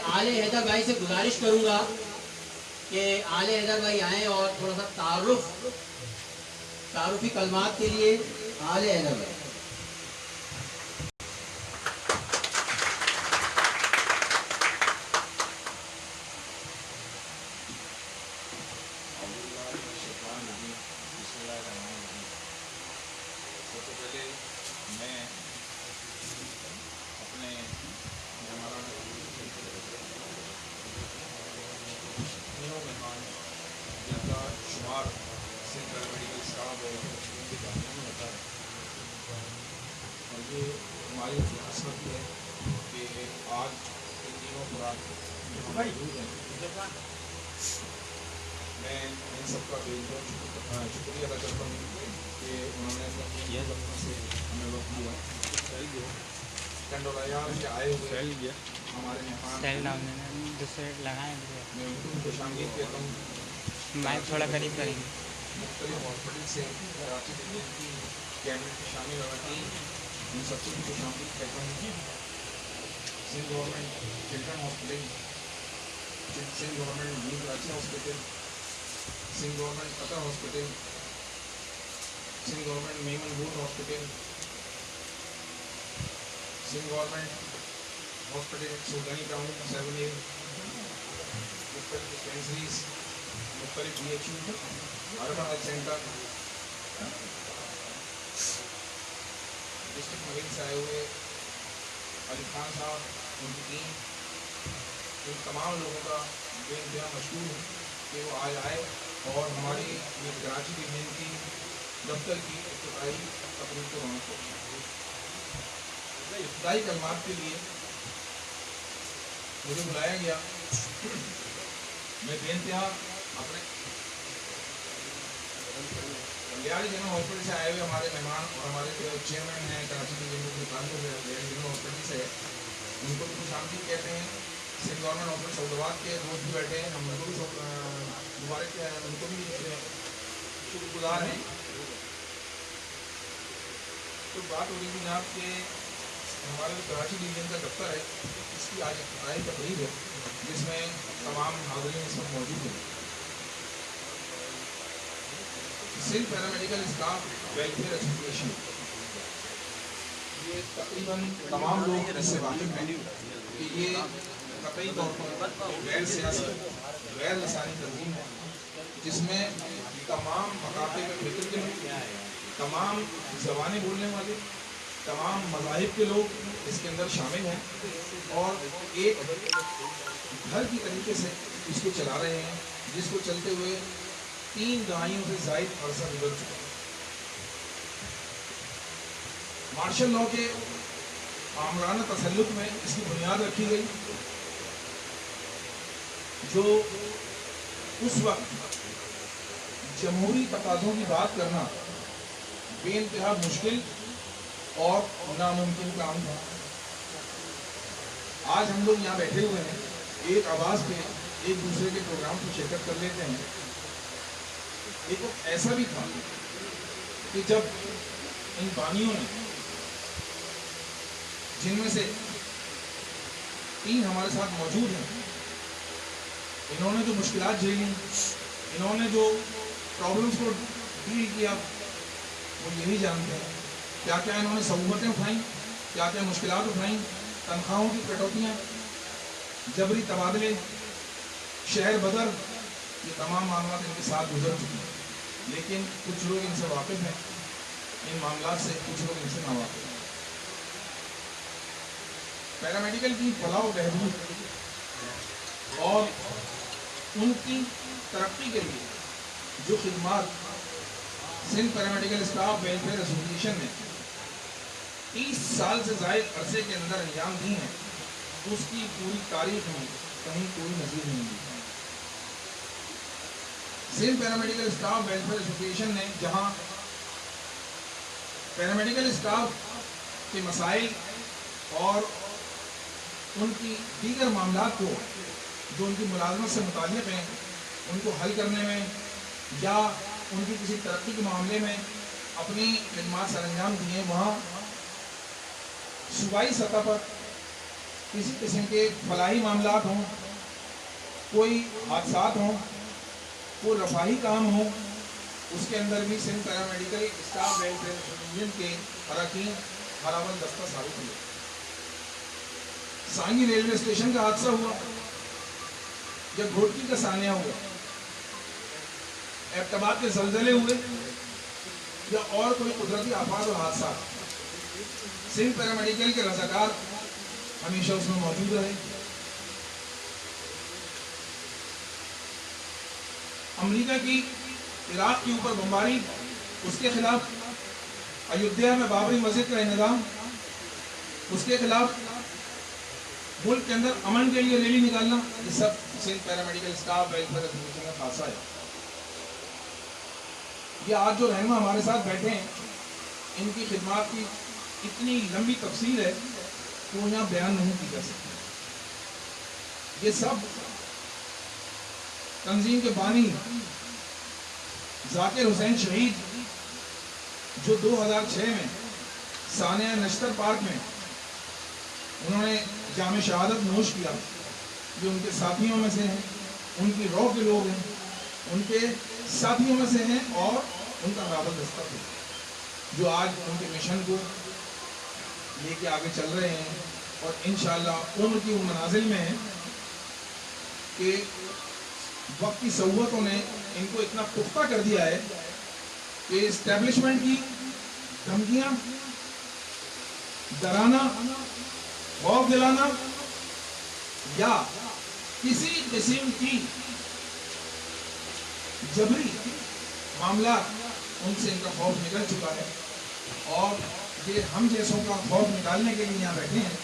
आले हैदर भाई से गुजारिश करूंगा कि आले हैदर भाई आएँ और थोड़ा सा तारुफी कलमात के लिए आले हैदर भाई। सबसे पहले मैं अपने मेहमान जिनका शुमार सिंध पैरामेडिकल स्टाफ है उनके बारे में होता है, और ये हमारी किस्मत है कि आज इन तीनों खुराक मौजूद हैं। मैं इन सबका बेहद शुक्रिया अदा करता हूँ कि उन्होंने ये दफ्तर से हमें वक्त दिया। कंडोलायार से आए हुए हमारे मेहमान दूसरे लगाएं मैं उनको खुश आमदीद कहता हूँ। माइक थोड़ा करीब करेंगे। मुख्तलिफ हॉस्पिटल से कराची डिवीजन की कैबिनेट में शामिल हुआ थी, उन सबसे भी खुश आमदीद कहता हूँ। Sindh government children hospital, Sindh government new Karachi hospital, Sindh government Qatar hospital, Sindh government Memon बूट hospital, Sindh government hospital Sultani town 7A, मुख्तलिफ डिस्पेंसरीज, मुख्तलिफ DHU, urban health centre, district मरीज से आए हुए अली खान साहब, उनकी टीम, इन तमाम लोगों का बेइंतहा मशहूर है कि वो आज आए और हमारी ये कराची डिवीजन की दफ्तर की इब्तिदाई तकरीब को रौनक पहुँची। इब्तिदाई कलमात के लिए मुझे बुलाया गया। मैं बेइंतहा अपने बंडियाली जनरल हॉस्पिटल से आए हुए हमारे मेहमान और हमारे जो चेयरमैन हैं कराची डिवीजन के ताल्लुक है जनरल हॉस्पिटल से, उनको भी खुश आमदीद कहते हैं। सिंध गवर्नमेंट हॉस्पिटल सऊदाबाद के दोस्त भी बैठे हैं, हम उनको भी मुबारक उनको भी शुक्रगुजार हैं। तो बात हो रही थी जनाब कि हमारे जो कराची डिवीजन का दफ्तर है इसकी आज इब्तिदाई तकरीब है जिसमें तमाम हाज़रीन इस वक्त मौजूद हैं। Sindh paramedical staff welfare association, ये तकरीबन तमाम लोग इससे वाकिफ हैं कि ये कतई तौर पर गैर सियासी गैर लसानी तंजीम है जिसमें तमाम मकाते में फिक्र के लोग, तमाम ज़बानें बोलने वाले, तमाम मज़ाहिब के लोग इसके अंदर शामिल हैं और एक घर की तरीके से इसको चला रहे हैं जिसको चलते हुए 3 दहाइयों से ज़ायद अरसा गुजर चुका है। मार्शल लॉ के आमराना तसल्लुत में इसकी बुनियाद रखी गई जो उस वक्त जमहूरी तकाज़ों की बात करना बेइंतहा मुश्किल और नामुमकिन काम था। आज हम लोग यहाँ बैठे हुए हैं, एक आवाज़ पे एक दूसरे के प्रोग्राम को शिरकत कर लेते हैं। एक वक्त ऐसा भी था कि जब इन बानियों ने, जिनमें से 3 हमारे साथ मौजूद हैं, इन्होंने जो मुश्किलात झेली, इन्होंने जो प्रॉब्लम्स को डील किया, वो यही जानते हैं। क्या क्या इन्होंने सहूलतें उठाई, क्या क्या मुश्किलात उठाई, तनख्वाहों की कटौतियाँ, जबरी तबादले, शहर बदर, ये तमाम मामला इनके साथ गुजर चुके हैं। लेकिन कुछ लोग इनसे वाकिफ़ हैं इन मामला से, कुछ लोग इनसे नावाकिफ़ हैं। पैरामेडिकल की फलाह व बहबूद और उनकी तरक्की के लिए जो खिदमात Sindh paramedical staff welfare association ने 30 साल से ज़ायद अरसे के अंदर अंजाम दी हैं, उसकी पूरी तारीख में कहीं कोई नज़ीर नहीं दी। Sindh paramedical staff welfare association ने जहां पैरामेडिकल स्टाफ के मसाइल और उनकी दीगर मामलात को जो उनकी मुलाजमत से मुताल्लिक़ हैं उनको हल करने में या उनकी किसी तरक्की के मामले में अपनी खिदमात सर अंजाम दिए, वहाँ सूबाई सतह पर کسی قسم کے فلاحی معاملات ہوں، کوئی حادثات ہوں، کوئی رفاہی کام ہو، اس کے اندر بھی Sindh paramedical staff welfare association کے اراکین ہراول دستہ ثابت ہوئے۔ سانگی ریلوے اسٹیشن کا حادثہ ہوا یا گھوٹکی کا سانحہ ہوا، ایبٹ کے زلزلے ہوئے یا اور کوئی قدرتی آفات اور حادثات، سندھ پیرامیڈیکل کے رضاکار ہمیشہ اس میں موجود رہے۔ امریکہ کی عراق کے اوپر بمباری، اس کے خلاف ایودھیا میں بابری مسجد کا انہدام، اس کے خلاف ملک کے اندر امن کے لیے ریلی نکالنا، یہ سب Sindh paramedical staff welfare association کا خاصہ ہے۔ یہ آج جو رہنما ہمارے ساتھ بیٹھے ہیں، ان کی خدمات کی اتنی لمبی تفصیل ہے کہ وہ یہاں بیان نہیں کی جا سکتی۔ یہ سب تنظیم کے بانی ذاکر حسین شہید، جو 2006 میں سانحہ نشتر پارک میں انہوں نے جام شہادت نوش کیا، جو ان کے ساتھیوں میں سے ہیں، ان کی رو کے لوگ ہیں، ان کے ساتھیوں میں سے ہیں اور ان کا رابط دستہ ہے، جو آج ان کے مشن کو لے کے آگے چل رہے ہیں اور انشاءاللہ عمر کی ان منازل میں ہیں کہ وقت کی صعوبتوں نے ان کو اتنا پختہ کر دیا ہے کہ اسٹیبلشمنٹ کی دھمکیاں، ڈرانا، خوف دلانا یا کسی قسم کی جبری معاملات، ان سے ان کا خوف نکل چکا ہے، اور یہ ہم جیسوں کا خوف نکالنے کے لیے یہاں بیٹھے ہیں،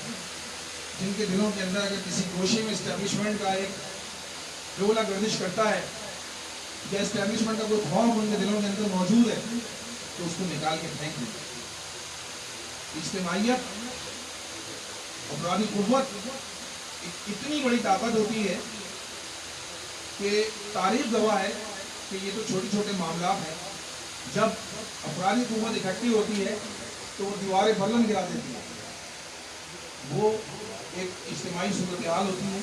جن کے دلوں کے اندر اگر کسی گوشے میں اسٹیبلشمنٹ کا ایک ڈولہ گردش کرتا ہے یا اسٹیبلشمنٹ کا کوئی خوف ان کے دلوں کے اندر موجود ہے تو اس کو نکال کے پھینک دیں۔ اجتماعیت، افرادی قوت اتنی بڑی طاقت ہوتی ہے کہ تاریخ گواہ ہے کہ یہ تو چھوٹے چھوٹے معاملات ہیں، جب افرادی قوت اکٹھی ہوتی ہے تو وہ دیواریں بلند گرا دیتی ہے، وہ ایک اجتماعی صورتحال ہوتی ہے۔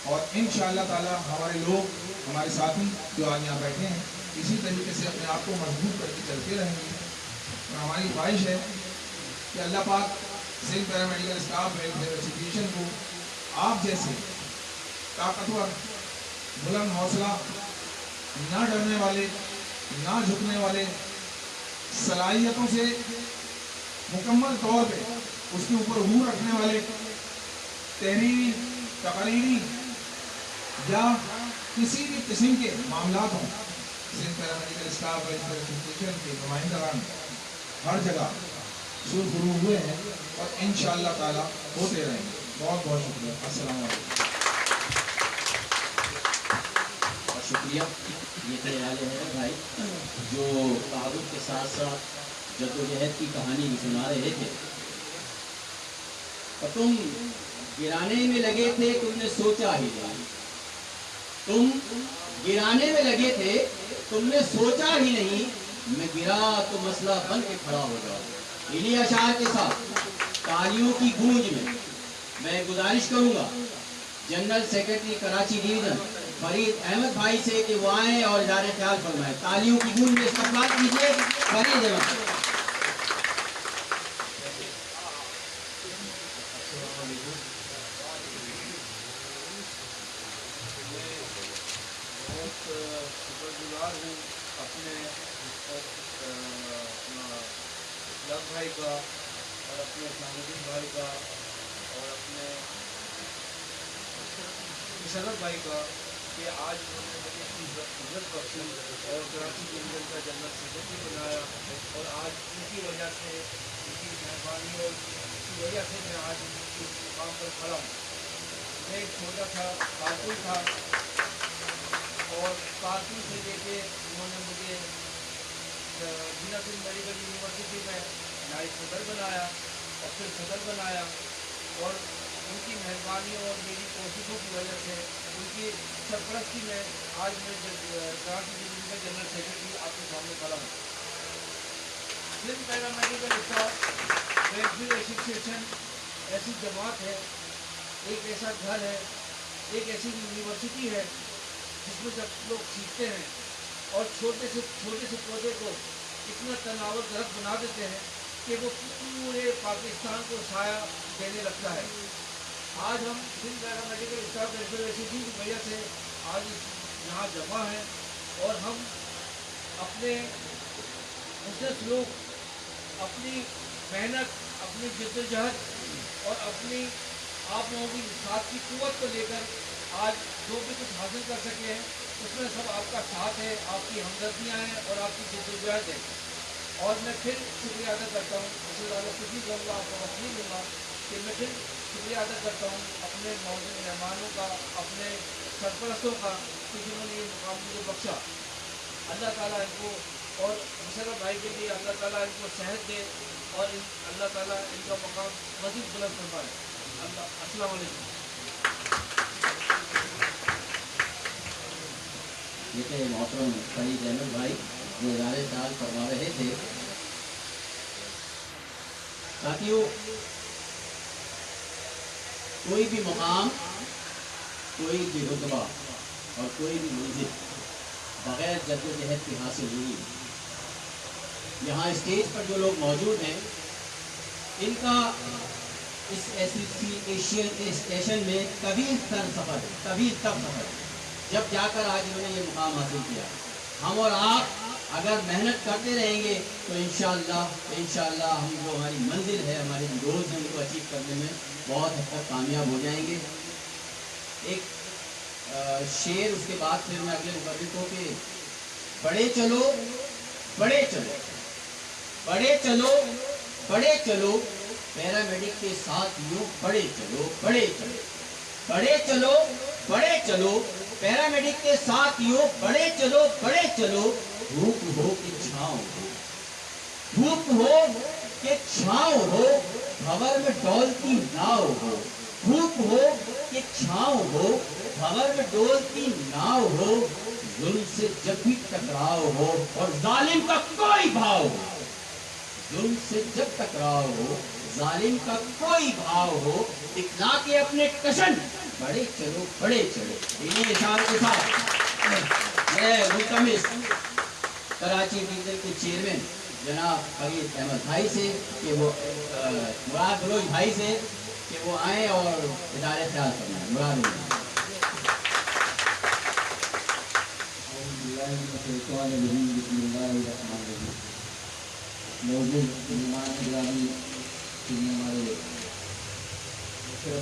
اور انشاءاللہ تعالی ہمارے لوگ، ہمارے ساتھی جو آج یہاں بیٹھے ہیں، اسی طریقے سے اپنے آپ کو مضبوط کر کے چلتے رہیں گے، اور ہماری خواہش ہے کہ اللہ پاک Sindh paramedical staff welfare association کو آپ جیسے طاقتور، بلند حوصلہ، نہ ڈرنے والے، نہ جھکنے والے، صلاحیتوں سے مکمل طور پہ اس کے اوپر عبور رکھنے والے، تحریری، تقریری یا کسی بھی قسم کے معاملات ہوں، Sindh paramedical staff welfare association کے نمائندگان ہر جگہ شروع ہوئے ہیں اور انشاءاللہ تعالی ہوتے رہیں گے۔ بہت بہت شکریہ۔ السلام علیکم۔ اور شکریہ، یہ تھے عالِ حیدر بھائی جو تعارف کے ساتھ ساتھ جدوجہد کی کہانی بھی سنا رہے تھے۔ اور تم گرانے میں لگے تھے، تم نے سوچا ہی نہیں، تم گرانے میں لگے تھے، تم نے سوچا ہی نہیں، میں گرا تو مسئلہ بن کے کھڑا ہو جاؤ۔ انہی اشعار کے ساتھ تالیوں کی گونج میں گزارش کروں گا general secretary Karachi division Farid Ahmed بھائی سے کہ وہ آئیں اور اظہار خیال فرمائیں۔ تالیوں کی گونج میں استقبال کیجیے فرید احمد۔ شکر گزار ہوں اپنے لگ بھائی کا اور اپنے اسلام بھائی کا اور اپنے مشرف بھائی کا کہ آج انہوں نے مجھے اپنی عزت بخشی اور کراچی ڈویژن کا جنرل سیکرٹری بنایا، اور آج ان کی وجہ سے، ان کی مہربانی اور ان کی وجہ سے میں آج اس مقام پر کھڑا ہوں۔ میں ایک چھوٹا سا کارکن تھا اور کارکن سے لے کے انہوں نے مجھے ضلع سندھ میڈیکل یونیورسٹی میں نائب صدر بنایا اور پھر صدر بنایا، اور ان کی مہربانی اور میری کوششوں کی وجہ سے، ان کی سرپرستی میں آج میں کراچی ڈویژن کا جنرل سیکرٹری آپ کے سامنے کھڑا ہوں۔ Sindh paramedical staff welfare association ایسی جماعت ہے एक ऐसा घर है, एक ऐसी यूनिवर्सिटी है जिसमें जब लोग सीखते हैं और छोटे से पौधे को इतना तनावर दरख्त बना देते हैं कि वो पूरे पाकिस्तान को साया देने लगता है। आज हम Sindh paramedical staff welfare association की वजह से आज यहाँ जमा हैं और हम अपने मुसलसल लोग अपनी मेहनत, अपनी जद्दोजहद और अपनी आप लोगों की साथ की कुव्वत को लेकर आज जो भी कुछ हासिल कर सके हैं उसमें सब आपका साथ है, आपकी हमदर्दियाँ हैं और आपकी जद्दोजहद है। और मैं फिर शुक्रिया अदा करता हूँ, इससे ज़्यादा कुछ नहीं कहूँगा, आपको वक्त नहीं दूँगा कि मैं फिर शुक्रिया अदा करता हूँ अपने मौजूद मेहमानों का, अपने सरपरस्तों का कि जिन्होंने ये मुकाम मुझे बख्शा। अल्लाह ताला इनको और मुशर्रफ भाई के लिए अल्लाह ताला इनको सेहत दे और अल्लाह ताला इनका मकाम मज़ीद बुलंद फरमाए। अस्सलाम वालेकुम। ये थे मोहतरम सईद अहमद भाई जो इदारे साल फरमा रहे थे। साथियों, कोई भी मकाम, कोई भी रुतबा और कोई भी मंजिल बगैर जद्दोजहद के हासिल हुई। यहाँ स्टेज पर जो लोग मौजूद हैं इनका इस एसोसिएशन स्टेशन में तवील तर सफ़र है जब जाकर आज इन्होंने ये मुकाम हासिल किया। हम और आप अगर मेहनत करते रहेंगे तो इंशाअल्लाह हम जो हमारी मंजिल है, हमारे जो गोल्स हैं उनको अचीव करने में बहुत हद तक कामयाब हो जाएंगे। एक शेर उसके बाद फिर मैं अगले मुकर्रिर को कि बड़े चलो बड़े चलो बड़े चलो बड़े चलो पैरामेडिक के साथ यूँ बड़े चलो बड़े चलो बड़े चलो बड़े चलो पैरामेडिक के साथ यूँ बड़े चलो धूप हो कि छाँव हो, धूप हो कि छाँव हो, भंवर में डोलती नाव हो, धूप हो कि छाँव हो, भंवर में डोलती नाव हो, जुल्म से जब भी टकराव हो और जालिम का कोई भाव हो, जुल्म से जब टकराव हो, जालिम का कोई भाव हो, दिखला के अपने कशन बड़े चलो इन्हीं इशारों के साथ मैं मुल्तमिस कराची डिवीजन के चेयरमैन जनाब फरीद अहमद भाई से कि वो मुराद बलोच भाई से कि वो आए और इदारे ख्याल करना मुराद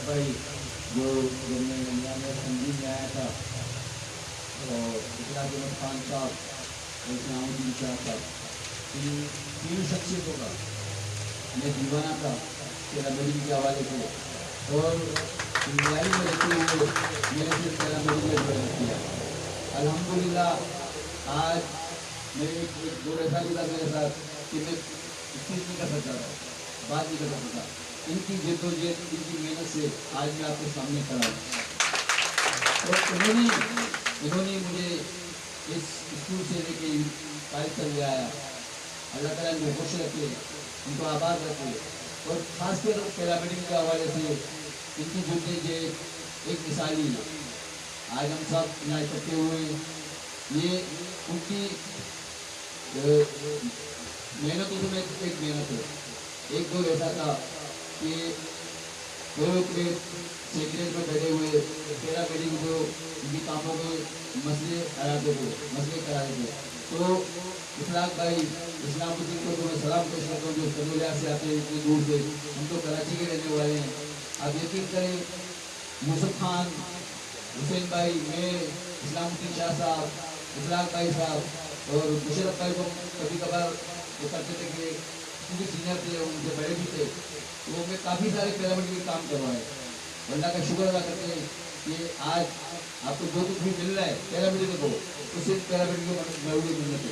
भाई जो जब मैं संगीत में आया था और इकरार खान साहब और इस्लामुद्दीन शाह साहब, इन तीन शख्सियतों का मैं दीवाना था पैरामेडिकल के हवाले से और इंग्लैंड में रहते हुए मैंने फिर पैरामेडिकल में ज्वाइन किया। अल्हम्दुलिल्लाह आज मेरे एक दो ऐसा भी था मेरे साथ कि मैं स्पीच नहीं कर सकता था, बात नहीं कर सकता था। इनकी जद्दोजहद, इनकी मेहनत से आज मैं आपके सामने खड़ा हूँ और इन्होंने मुझे इस स्कूल से लेके कायद कर लिया आया। अल्लाह ताला इनको खुश रखे, इनको आबाद रखे और खासकर पैरामेडिकल के हवाले से इनकी जद्दोजहद एक मिसाली है। आज हम सब यहाँ इकट्ठे हुए, ये उनकी मेहनतों में एक मेहनत है। एक दो ऐसा था कि सेक्रेट में बैठे हुए पैरामेडिकल को उनकी कामों के मसले कराते थे तो इखलाक भाई इस्लामुद्दीन को तो मैं सलाम पेश करता हूँ जो कन्नौज से आते हैं इतनी दूर से, हम तो कराची के रहने वाले हैं। आप यकीन करें यूसुफ खान, हुसैन भाई, मैं, इस्लामुद्दीन शाह साहब, इखलाक भाई साहब और मुशर्रफ भाई को कभी कभार वो करते थे कि क्योंकि सीनियर थे, उनसे बड़े भी थे, तो मैं काफ़ी सारे पैरामेडिकल काम करवाए। अल्लाह का शुक्र अदा करते हैं कि आज आपको जो कुछ भी मिल रहा है पैरामेडिकल को, तो सिर्फ पैरामेडिकल को जरूरी मिलने से,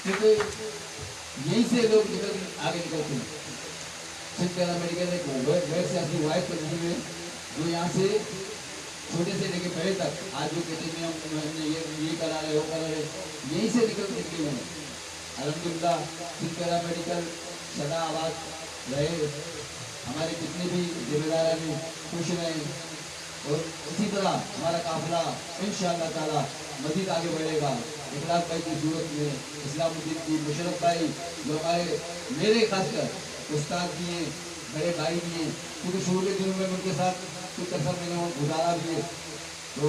क्योंकि यहीं से लोग आगे निकलते हैं। सिर्फ पैरामेडिकल एक गैर सियासी वायद पर नहीं है जो यहाँ से छोटे से लेके बड़े तक आज जो कहते हैं हमने ये करा रहे, वो करा रहे, यहीं से निकले हुए हैं। अल्हम्दुलिल्लाह सिर्फ पैरामेडिकल सदा आबाद रहे हमारे जितने भी जिम्मेदार हैं खुश रहें और इसी तरह हमारा काफिला इंशाअल्लाह ताला मजीद आगे बढ़ेगा। इखलाक भाई की सूरत में इस्लामुद्दीन की मुशर्रफ भाई जो आए मेरे खासकर उस्ताद भी हैं, बड़े भाई भी हैं, क्योंकि शुरू के दिनों में उनके साथ कुछ अर्सा मैंने वो गुजारा भी है। तो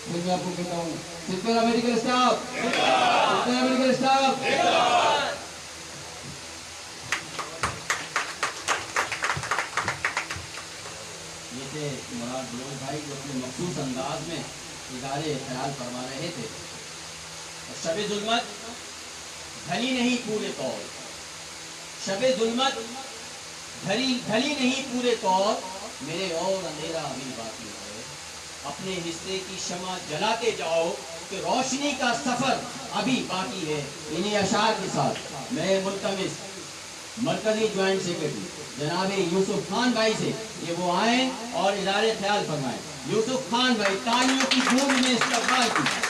फिर मैं आपको कहता हूँ सिलसिला मेडिकल स्टाफ, सिलसिला मेडिकल स्टाफ, ये थे मुराद बलोच भाई जो अपने मखसूस अंदाज में इज़हारे ख्याल फरमा रहे थे। और शब जुल्मत ढली नहीं पूरे तौर, शब जुल्मत ढली नहीं पूरे तौर, मेरे और अंधेरा अभी बाकी है। अपने हिस्से की शमा जलाते जाओ कि रोशनी का सफर अभी बाकी है। इन्हीं अशार के साथ मैं मुल्तमिस मरकजी ज्वाइंट सेक्रेटरी जनाब यूसुफ खान भाई से ये वो आए और इज़हारे ख्याल फरमाएं। यूसुफ खान भाई तालियों की गूंज में इस्तकबाल की।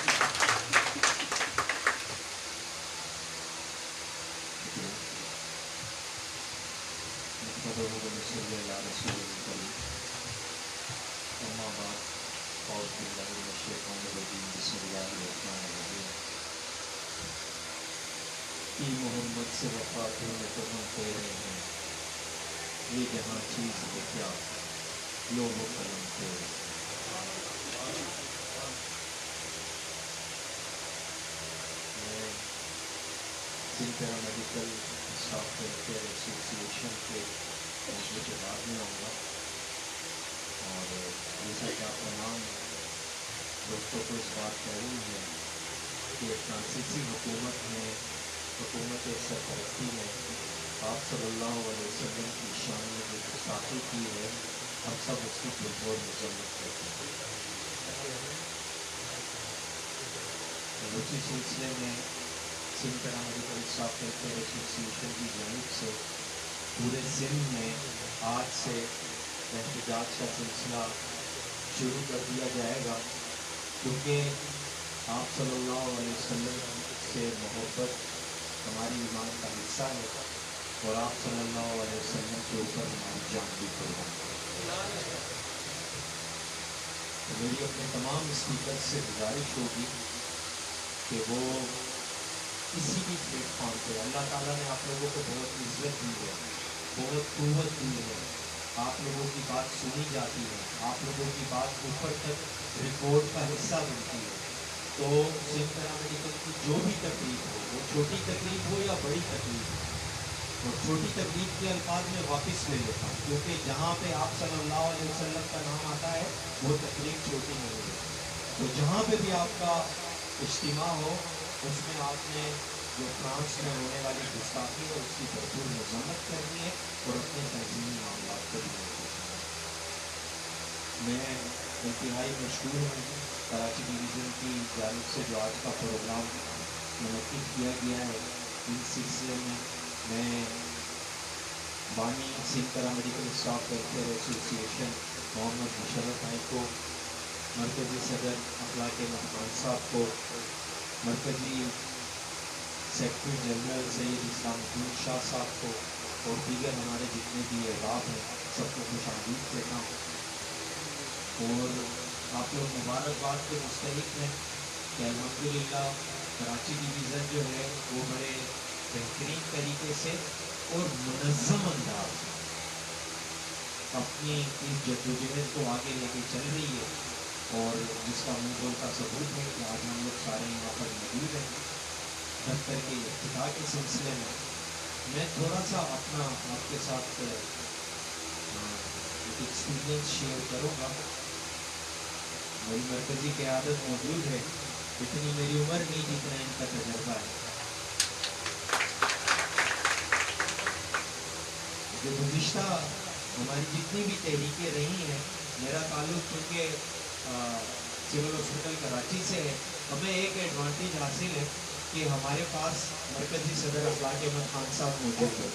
मोहम्मद से वफात में तो हम तेरे हैं, ये जहाँ चीज है क्या लोगों कलम तेरे। मैं Sindh paramedical staff welfare association के मौजूद के बाद में आऊँगा और जैसा कि आपका नाम दोस्तों को इस बात कह रही है कि फ्रांसीसी हुकूमत ने हुकूमत सरपरस्ती में आप सल्लल्लाहु अलैहि वसल्लम की शान में जो गुस्ताखी की है, हम सब उसकी पुरजोर मजम्मत करते हैं। उसी सिलसिले में Sindh paramedical staff welfare association की जानिब से पूरे सिंध में आज से एहतजाज का सिलसिला शुरू कर दिया जाएगा, क्योंकि आप सल्लल्लाहु अलैहि वसल्लम से मोहब्बत हमारी ईमान का हिस्सा है और आप सल्लल्लाहु अलैहि वसल्लम के ऊपर हमारी जान भी कुर्बान है। तो मेरी अपने तमाम स्पीकर से गुजारिश होगी कि वो किसी भी प्लेटफॉर्म पे, अल्लाह ताला ने आप लोगों को बहुत इज्जत दी है, बहुत कुव्वत दी है, आप लोगों की बात सुनी जाती है, आप लोगों की बात ऊपर तक रिकॉर्ड का हिस्सा बनती है। तो सिंध पैरामेडिकल की जो भी तकलीफ हो, वो छोटी तकलीफ हो या बड़ी तकलीफ हो, और छोटी तकलीफ के अल्फाज में वापस ले लेता हूँ, क्योंकि जहाँ पे आप सल्लल्लाहु अलैहि वसल्लम का नाम आता है वो तकलीफ छोटी नहीं है। तो जहाँ पे भी आपका इज्तिमा हो, उसमें आपने जो फ्रांस में होने वाली गुस्ताखी है उसकी भरपूर मजम्मत करनी है और अपने तंजीमी मामला को भी मैं इंतहाई मशहूर हूँ। कराची डिवीज़न की जानिब से जो आज का प्रोग्राम मुनक्किद किया गया है, इस सिलसिले में मैं बानी Sindh paramedical staff welfare association Mohammad Musharraf भाई को, मरकज़ी सदर अखलाक महमान साहब को, मरकज़ी सेक्रेटरी जनरल सैयद इस्लामुद्दीन शाह साहब को और दीगर हमारे जितने भी अहबाब हैं सबको खुशामदीद कहता हूँ। और आप लोग मुबारकबाद के मुस्तहिक हैं कि अल्हम्दुलिल्लाह कराची डिवीज़न जो है वो बड़े बेहतरीन तरीके से और मुनज़्ज़म अंदाज अपनी इस जद्दोजहद को आगे लेके चल रही है, और जिसका मुंह का सबूत है कि आज हम लोग सारे यहाँ पर मौजूद हैं। दफ्तर के इफ्तिताह के सिलसिले में मैं थोड़ा सा अपना आपके साथ एक एक्सपीरियंस शेयर करूँगा। मेरी मरकज़ी क़यादत मौजूद है, इतनी मेरी उम्र नहीं जितना इनका तजर्बा है। जो गुज़िश्ता हमारी जितनी भी तहरीकें रही हैं, मेरा ताल्लुक़ चूँकि सिविल हॉस्पिटल कराची से है, हमें एक एडवांटेज हासिल है कि हमारे पास मरकज़ी सदर अखलाक अहमद खान साहब मौजूद है,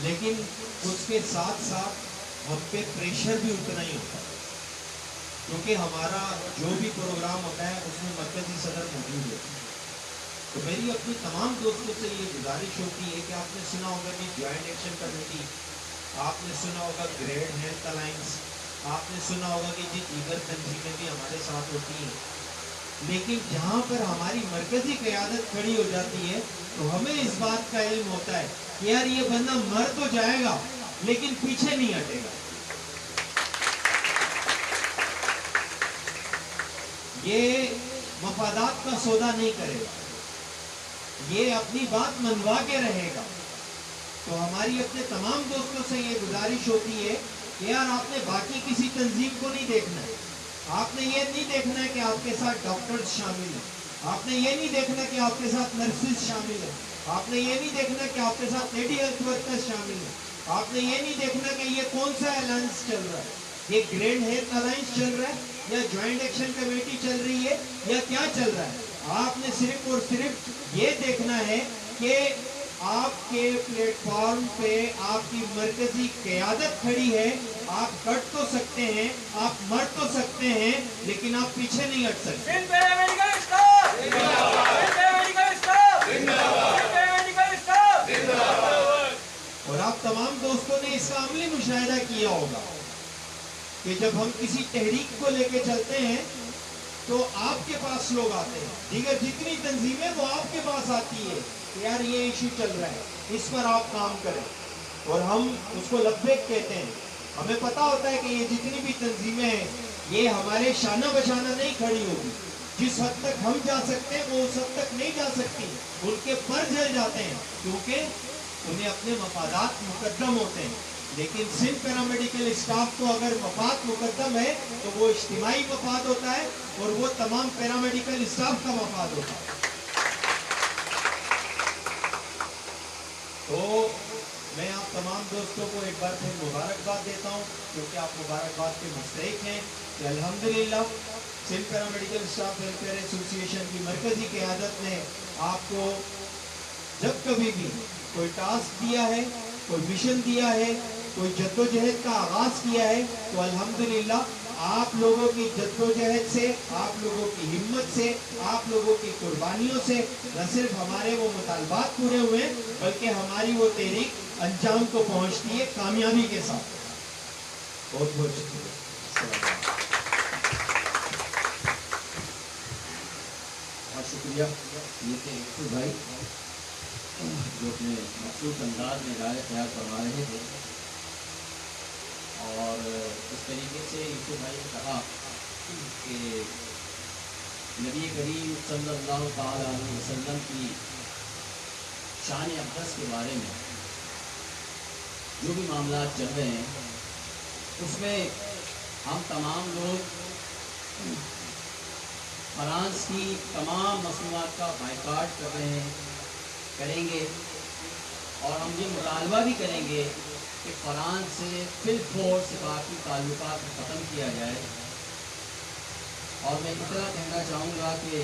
लेकिन उसके साथ साथ हम पे प्रेशर भी उतना ही होता है, क्योंकि हमारा जो भी प्रोग्राम होता है उसमें मरकज़ी सदर मौजूद होता है। تو میری اپنی تمام دوستوں سے یہ گزارش ہوتی ہے کہ آپ نے سنا ہوگا کہ جوائنٹ ایکشن کمیٹی، آپ نے سنا ہوگا گریڈ ہیلتھ الائنس، آپ نے سنا ہوگا کہ جی دیگر تنظیمیں بھی ہمارے ساتھ ہوتی ہیں، لیکن جہاں پر ہماری مرکزی قیادت کھڑی ہو جاتی ہے تو ہمیں اس بات کا علم ہوتا ہے کہ یار یہ بندہ مر تو جائے گا لیکن پیچھے نہیں ہٹے گا، یہ مفادات کا سودا نہیں کرے گا، یہ اپنی بات منوا کے رہے گا۔ تو ہماری اپنے تمام دوستوں سے یہ گزارش ہوتی ہے کہ یار آپ نے باقی کسی تنظیم کو نہیں دیکھنا ہے، آپ نے یہ نہیں دیکھنا ہے کہ آپ کے ساتھ ڈاکٹرز شامل ہیں، آپ نے یہ نہیں دیکھنا کہ آپ کے ساتھ نرسز شامل ہیں، آپ نے یہ نہیں دیکھنا کہ آپ کے ساتھ لیڈی ہیلتھ ورکرز شامل ہیں، آپ نے یہ نہیں دیکھنا کہ یہ کون سا الائنس چل رہا ہے، یہ گرینڈ ہیلتھ الائنس چل رہا ہے یا جوائنٹ ایکشن کمیٹی چل رہی ہے یا کیا چل رہا ہے۔ آپ نے صرف اور صرف یہ دیکھنا ہے کہ آپ کے پلیٹ فارم پہ آپ کی مرکزی قیادت کھڑی ہے، آپ کٹ تو سکتے ہیں، آپ مر تو سکتے ہیں، لیکن آپ پیچھے نہیں ہٹ سکتے۔ سندھ پیرامیڈیکل اسٹاف زندہ باد، سندھ پیرامیڈیکل اسٹاف زندہ باد، سندھ پیرامیڈیکل اسٹاف زندہ باد۔ اور آپ تمام دوستوں نے اس کا عملی مشاہدہ کیا ہوگا کہ جب ہم کسی تحریک کو لے کے چلتے ہیں تو آپ کے پاس لوگ آتے ہیں، دیگر جتنی تنظیمیں وہ آپ کے پاس آتی ہے کہ یار یہ ایشو چل رہا ہے، اس پر آپ کام کریں، اور ہم اس کو لبیک کہتے ہیں۔ ہمیں پتا ہوتا ہے کہ یہ جتنی بھی تنظیمیں ہیں یہ ہمارے شانہ بشانہ نہیں کھڑی ہوگی، جس حد تک ہم جا سکتے ہیں وہ اس حد تک نہیں جا سکتی، ان کے پر جل جاتے ہیں کیونکہ انہیں اپنے مفادات مقدم ہوتے ہیں۔ لیکن سندھ پیرامیڈیکل اسٹاف کو اگر مفاد مقدم ہے تو وہ اجتماعی مفاد ہوتا ہے اور وہ تمام پیرامیڈیکل اسٹاف کا مفاد ہوتا ہے۔ تو میں آپ تمام دوستوں کو ایک بار پھر مبارکباد دیتا ہوں، کیونکہ آپ مبارکباد کے مستحق ہیں کہ الحمدللہ سندھ پیرامیڈیکل اسٹاف ویلفیئر ایسوسی ایشن کی مرکزی قیادت نے آپ کو جب کبھی بھی کوئی ٹاسک دیا ہے، کوئی مشن دیا ہے، کوئی جدوجہد کا آغاز کیا ہے، تو الحمدللہ آپ لوگوں کی جدوجہد سے، آپ لوگوں کی ہمت سے، آپ لوگوں کی قربانیوں سے نہ صرف ہمارے وہ مطالبات پورے ہوئے ہیں بلکہ ہماری وہ تحریک انجام کو پہنچتی ہے کامیابی کے ساتھ۔ بہت بہت شکریہ۔ بہت شکریہ یہ تھے عیسو بھائی جو اپنے مخصوص انداز میں رائے خیال فرما رہے تھے، اور اس طریقے سے عیسو بھائی نے کہا کہ نبی کریم صلی اللہ تعالی علیہ وسلم کی شان اقدس کے بارے میں جو بھی معاملات چل رہے ہیں اس میں ہم تمام لوگ فرانس کی تمام مصنوعات کا بائیکاٹ کر رہے ہیں، کریں گے، اور ہم یہ مطالبہ بھی کریں گے کہ فرانس سے فی الفور سے باقی تعلقات ختم کیا جائے۔ اور میں اتنا کہنا چاہوں گا کہ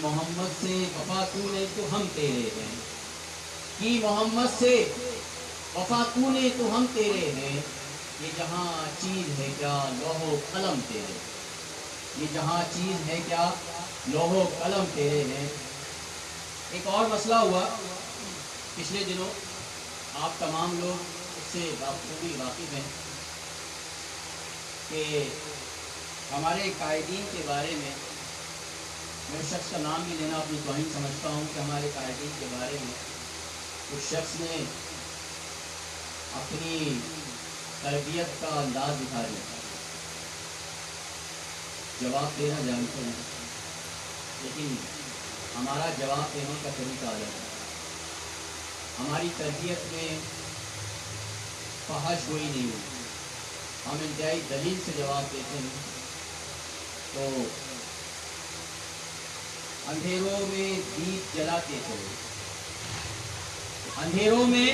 محمد سے وفا تو نے تو ہم تیرے ہیں، کہ محمد سے وفا تو نے تو ہم تیرے ہیں، یہ جہاں چیز ہے کیا لوح و قلم تیرے، یہ جہاں چیز ہے کیا لوح و قلم تیرے ہیں۔ ایک اور مسئلہ ہوا پچھلے دنوں، آپ تمام لوگ اس سے بخوبی واقف ہیں کہ ہمارے قائدین کے بارے میں اس شخص کا نام بھی لینا اپنی توہین سمجھتا ہوں کہ ہمارے قائدین کے بارے میں اس شخص نے اپنی تربیت کا انداز دکھا دیا۔ جواب دینا جانتے ہیں لیکن ہمارا جواب دینے کا طریقہ الگ ہے۔ ہماری تربیت میں فحش کوئی نہیں ہوئی، ہم انتہائی دلیل سے جواب دیتے ہیں۔ تو اندھیروں میں دیپ جلاتے چلو، اندھیروں میں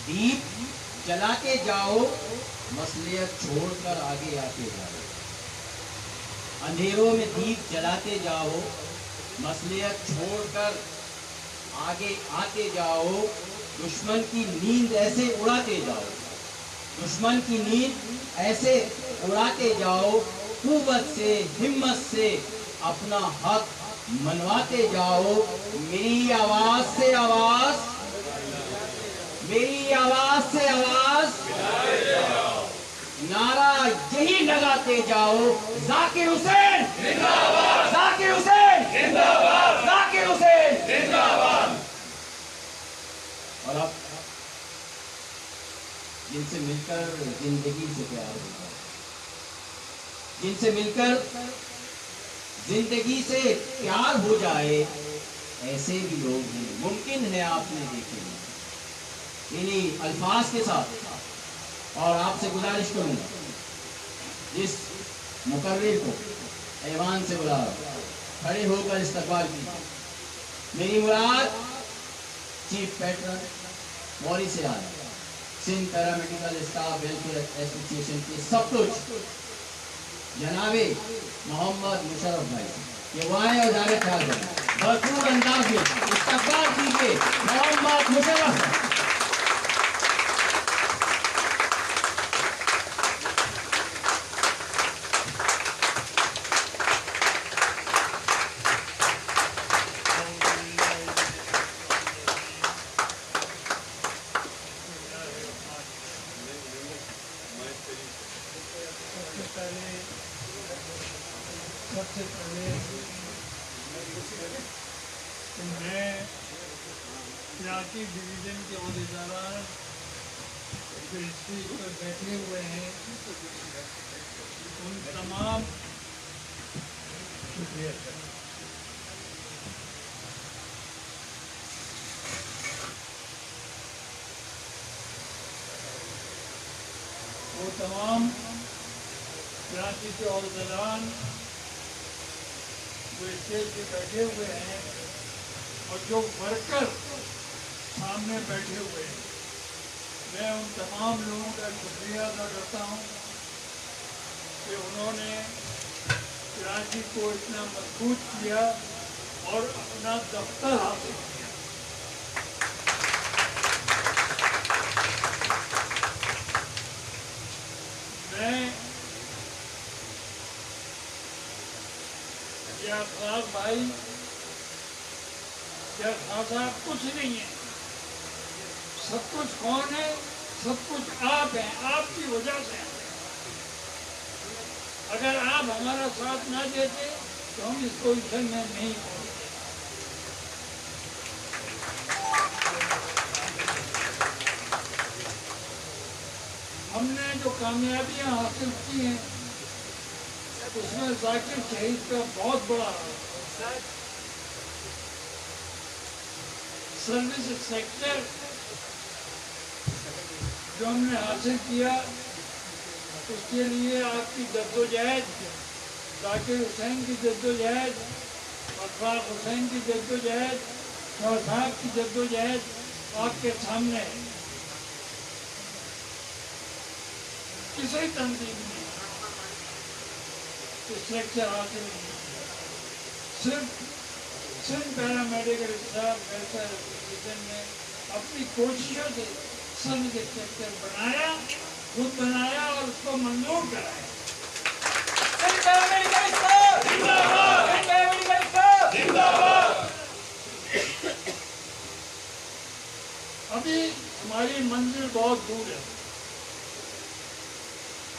دیپ جلاتے جاؤ، مصلحت چھوڑ کر آگے آتے جاؤ، اندھیروں میں دیپ جلاتے جاؤ، مصلحت چھوڑ کر آگے آتے جاؤ، دشمن کی نیند ایسے اڑاتے جاؤ، دشمن کی نیند ایسے اڑاتے جاؤ، قوت سے ہمت سے اپنا حق मनवाते जाओ, मेरी आवाज से आवाज, मेरी आवाज से आवाज, नारा यही लगाते जाओ, जाकिर हुसैन जिंदाबाद, जाकिर हुसैन जिंदाबाद, जाकिर हुसैन जिंदाबाद। और अब जिनसे मिलकर जिंदगी से प्यार होगा, जिनसे मिलकर जिंदगी से प्यार हो जाए, ऐसे भी लोग हैं, मुमकिन है आपने देखे। इन्हीं अल्फाज के साथ और आपसे गुजारिश करूंगा, जिस मुकर्रिर को ऐवान से बुला खड़े होकर इस्तकबाल की। मेरी मुराद चीफ पैटर्न मौरी से आ रहा, Sindh paramedical staff welfare association के सब कुछ जनाबे मोहम्मद मुशर्रफ भाई, ये वो आए और जाने ख्याल करें, भरपूर अंदाज में इस्तकबाल कीजिए मोहम्मद मुशर्रफ। सबसे पहले मैं इलाकी डिवीज़न के अहदेदार जो स्टेज पर बैठे हुए हैं उन तमाम शुक्रिया वो तमाम इलाकी के अहदेदार वो स्टेज पे बैठे हुए हैं और जो वर्कर सामने बैठे हुए हैं, मैं उन तमाम लोगों का शुक्रिया अदा करता हूँ कि उन्होंने कराची को इतना मजबूत किया और अपना दफ्तर हासिल किया। मैं या खास भाई या खासा कुछ नहीं है, सब कुछ कौन है? सब कुछ आप हैं, आपकी वजह से हैं। अगर आप हमारा साथ ना देते तो हम इस पोजीशन में नहीं पहुंचते। हमने जो कामयाबियां हासिल की हैं उसमें जाकिर शहीद का बहुत बड़ा सर्विस सेक्टर जो हमने हासिल किया, उसके लिए आपकी जद्दोजहद, जाकिर हुसैन की जद्दोजहद, अशफाक हुसैन की जद्दोजहद, साहब की जद्दोजहद आपके सामने है। किसी तंजीम ने इस लेक्चर हासिल नहीं, सिर्फ पैरामेडिकल स्टाफ वेलफेयर एसोसिएशन ने अपनी कोशिशों से सर्विस सेक्टर बनाया, खुद बनाया और उसको मंजूर कराया। अभी हमारी मंजिल बहुत दूर है,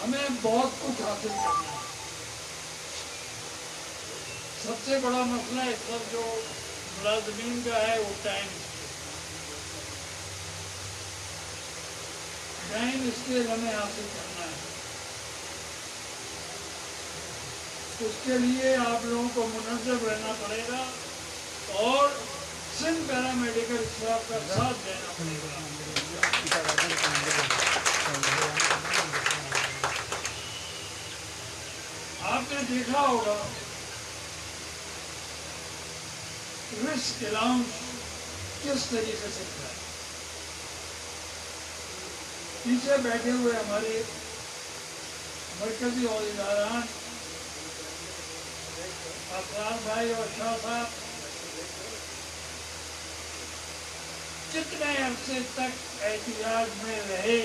हमें बहुत कुछ हासिल करना है। सबसे बड़ा मसला इस वक्त जो मुलाजमीन का है वो टाइम स्केल हमें हासिल करना है। उसके लिए आप लोगों को मुनज़्ज़म रहना पड़ेगा और सिंध पैरामेडिकल स्टाफ का साथ देना पड़ेगा। आपने देखा होगा रिस्क अलाउंस किस तरीके से किया। पीछे बैठे हुए हमारे मरकजी औहदेदारान अफरान भाई और शाह साहब कितने अरसे तक एहतियात में रहे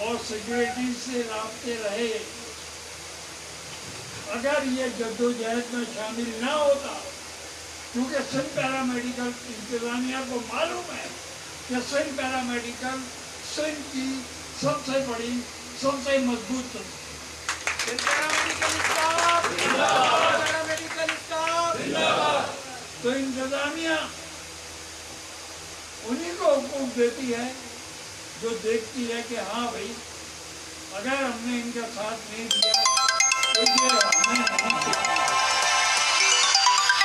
और सिक्योरिटी से राब्ते रहे अगर ये जद्दोजहद में शामिल ना होता, क्योंकि सिंध पैरामेडिकल इंतजामिया को मालूम है कि सिंध पैरामेडिकल सिंध की सबसे बड़ी, सबसे मजबूत तो इंतजामिया उन्हीं को हुकूम देती है जो देखती है कि हाँ भाई, अगर हमने इनका साथ नहीं दिया तो ये हमें नहीं किया।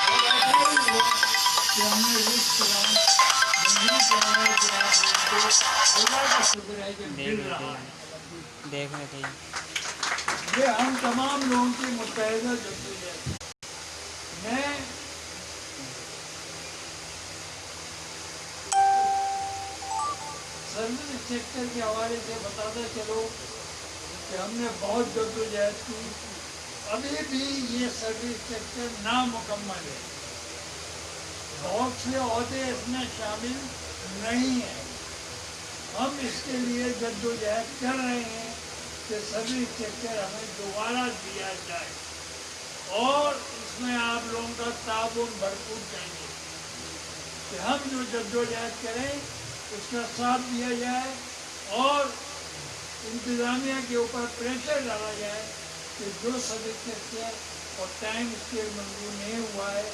और ऐसा ही हुआ कि हमने इस तरह नहीं कराया कि आप लोगों को अल्लाह का शुक्र है कि मिल रहा है। देख रहे थे ये हम तमाम लोगों की मुत्तहिदा जद्दोजहद। मैं सर्विस सेक्टर के हवाले से बताता चलो कि हमने बहुत जद्दोजहद की, अभी भी ये सर्विस सेक्टर नामुकम्मल है, बहुत से अहदे इसमें शामिल नहीं है। हम इसके लिए जद्दोजहद कर रहे हैं कि सर्विस सेक्टर हमें दोबारा दिया जाए और इसमें आप लोगों का ताउन भरपूर चाहिए कि हम जो जद्दोजहद करें उसका साथ दिया जाए और इंतज़ामिया के ऊपर प्रेशर डाला जाए कि जो सर्विस सेक्टर और टाइम स्केल मंजूर नहीं हुआ है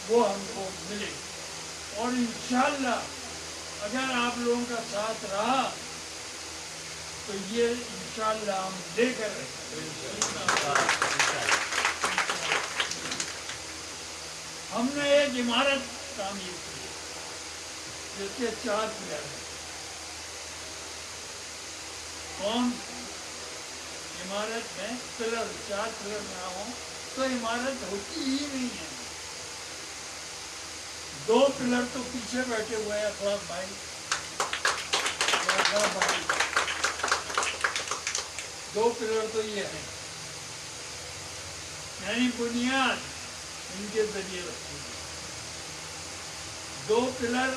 वो हमको मिले। और इंशाअल्लाह अगर आप लोगों का साथ रहा तो ये इंशाअल्लाह हम लेकर हमने एक इमारत तामीर की जिसके 4 पिलर हैं। कौन इमारत में पिलर 4 पिलर ना हो तो इमारत होती ही नहीं है। 2 पिलर तो पीछे बैठे हुए हैं अफराद भाई, 2 पिलर तो ये है, यानी बुनियाद इनके जरिए रखी है। 2 पिलर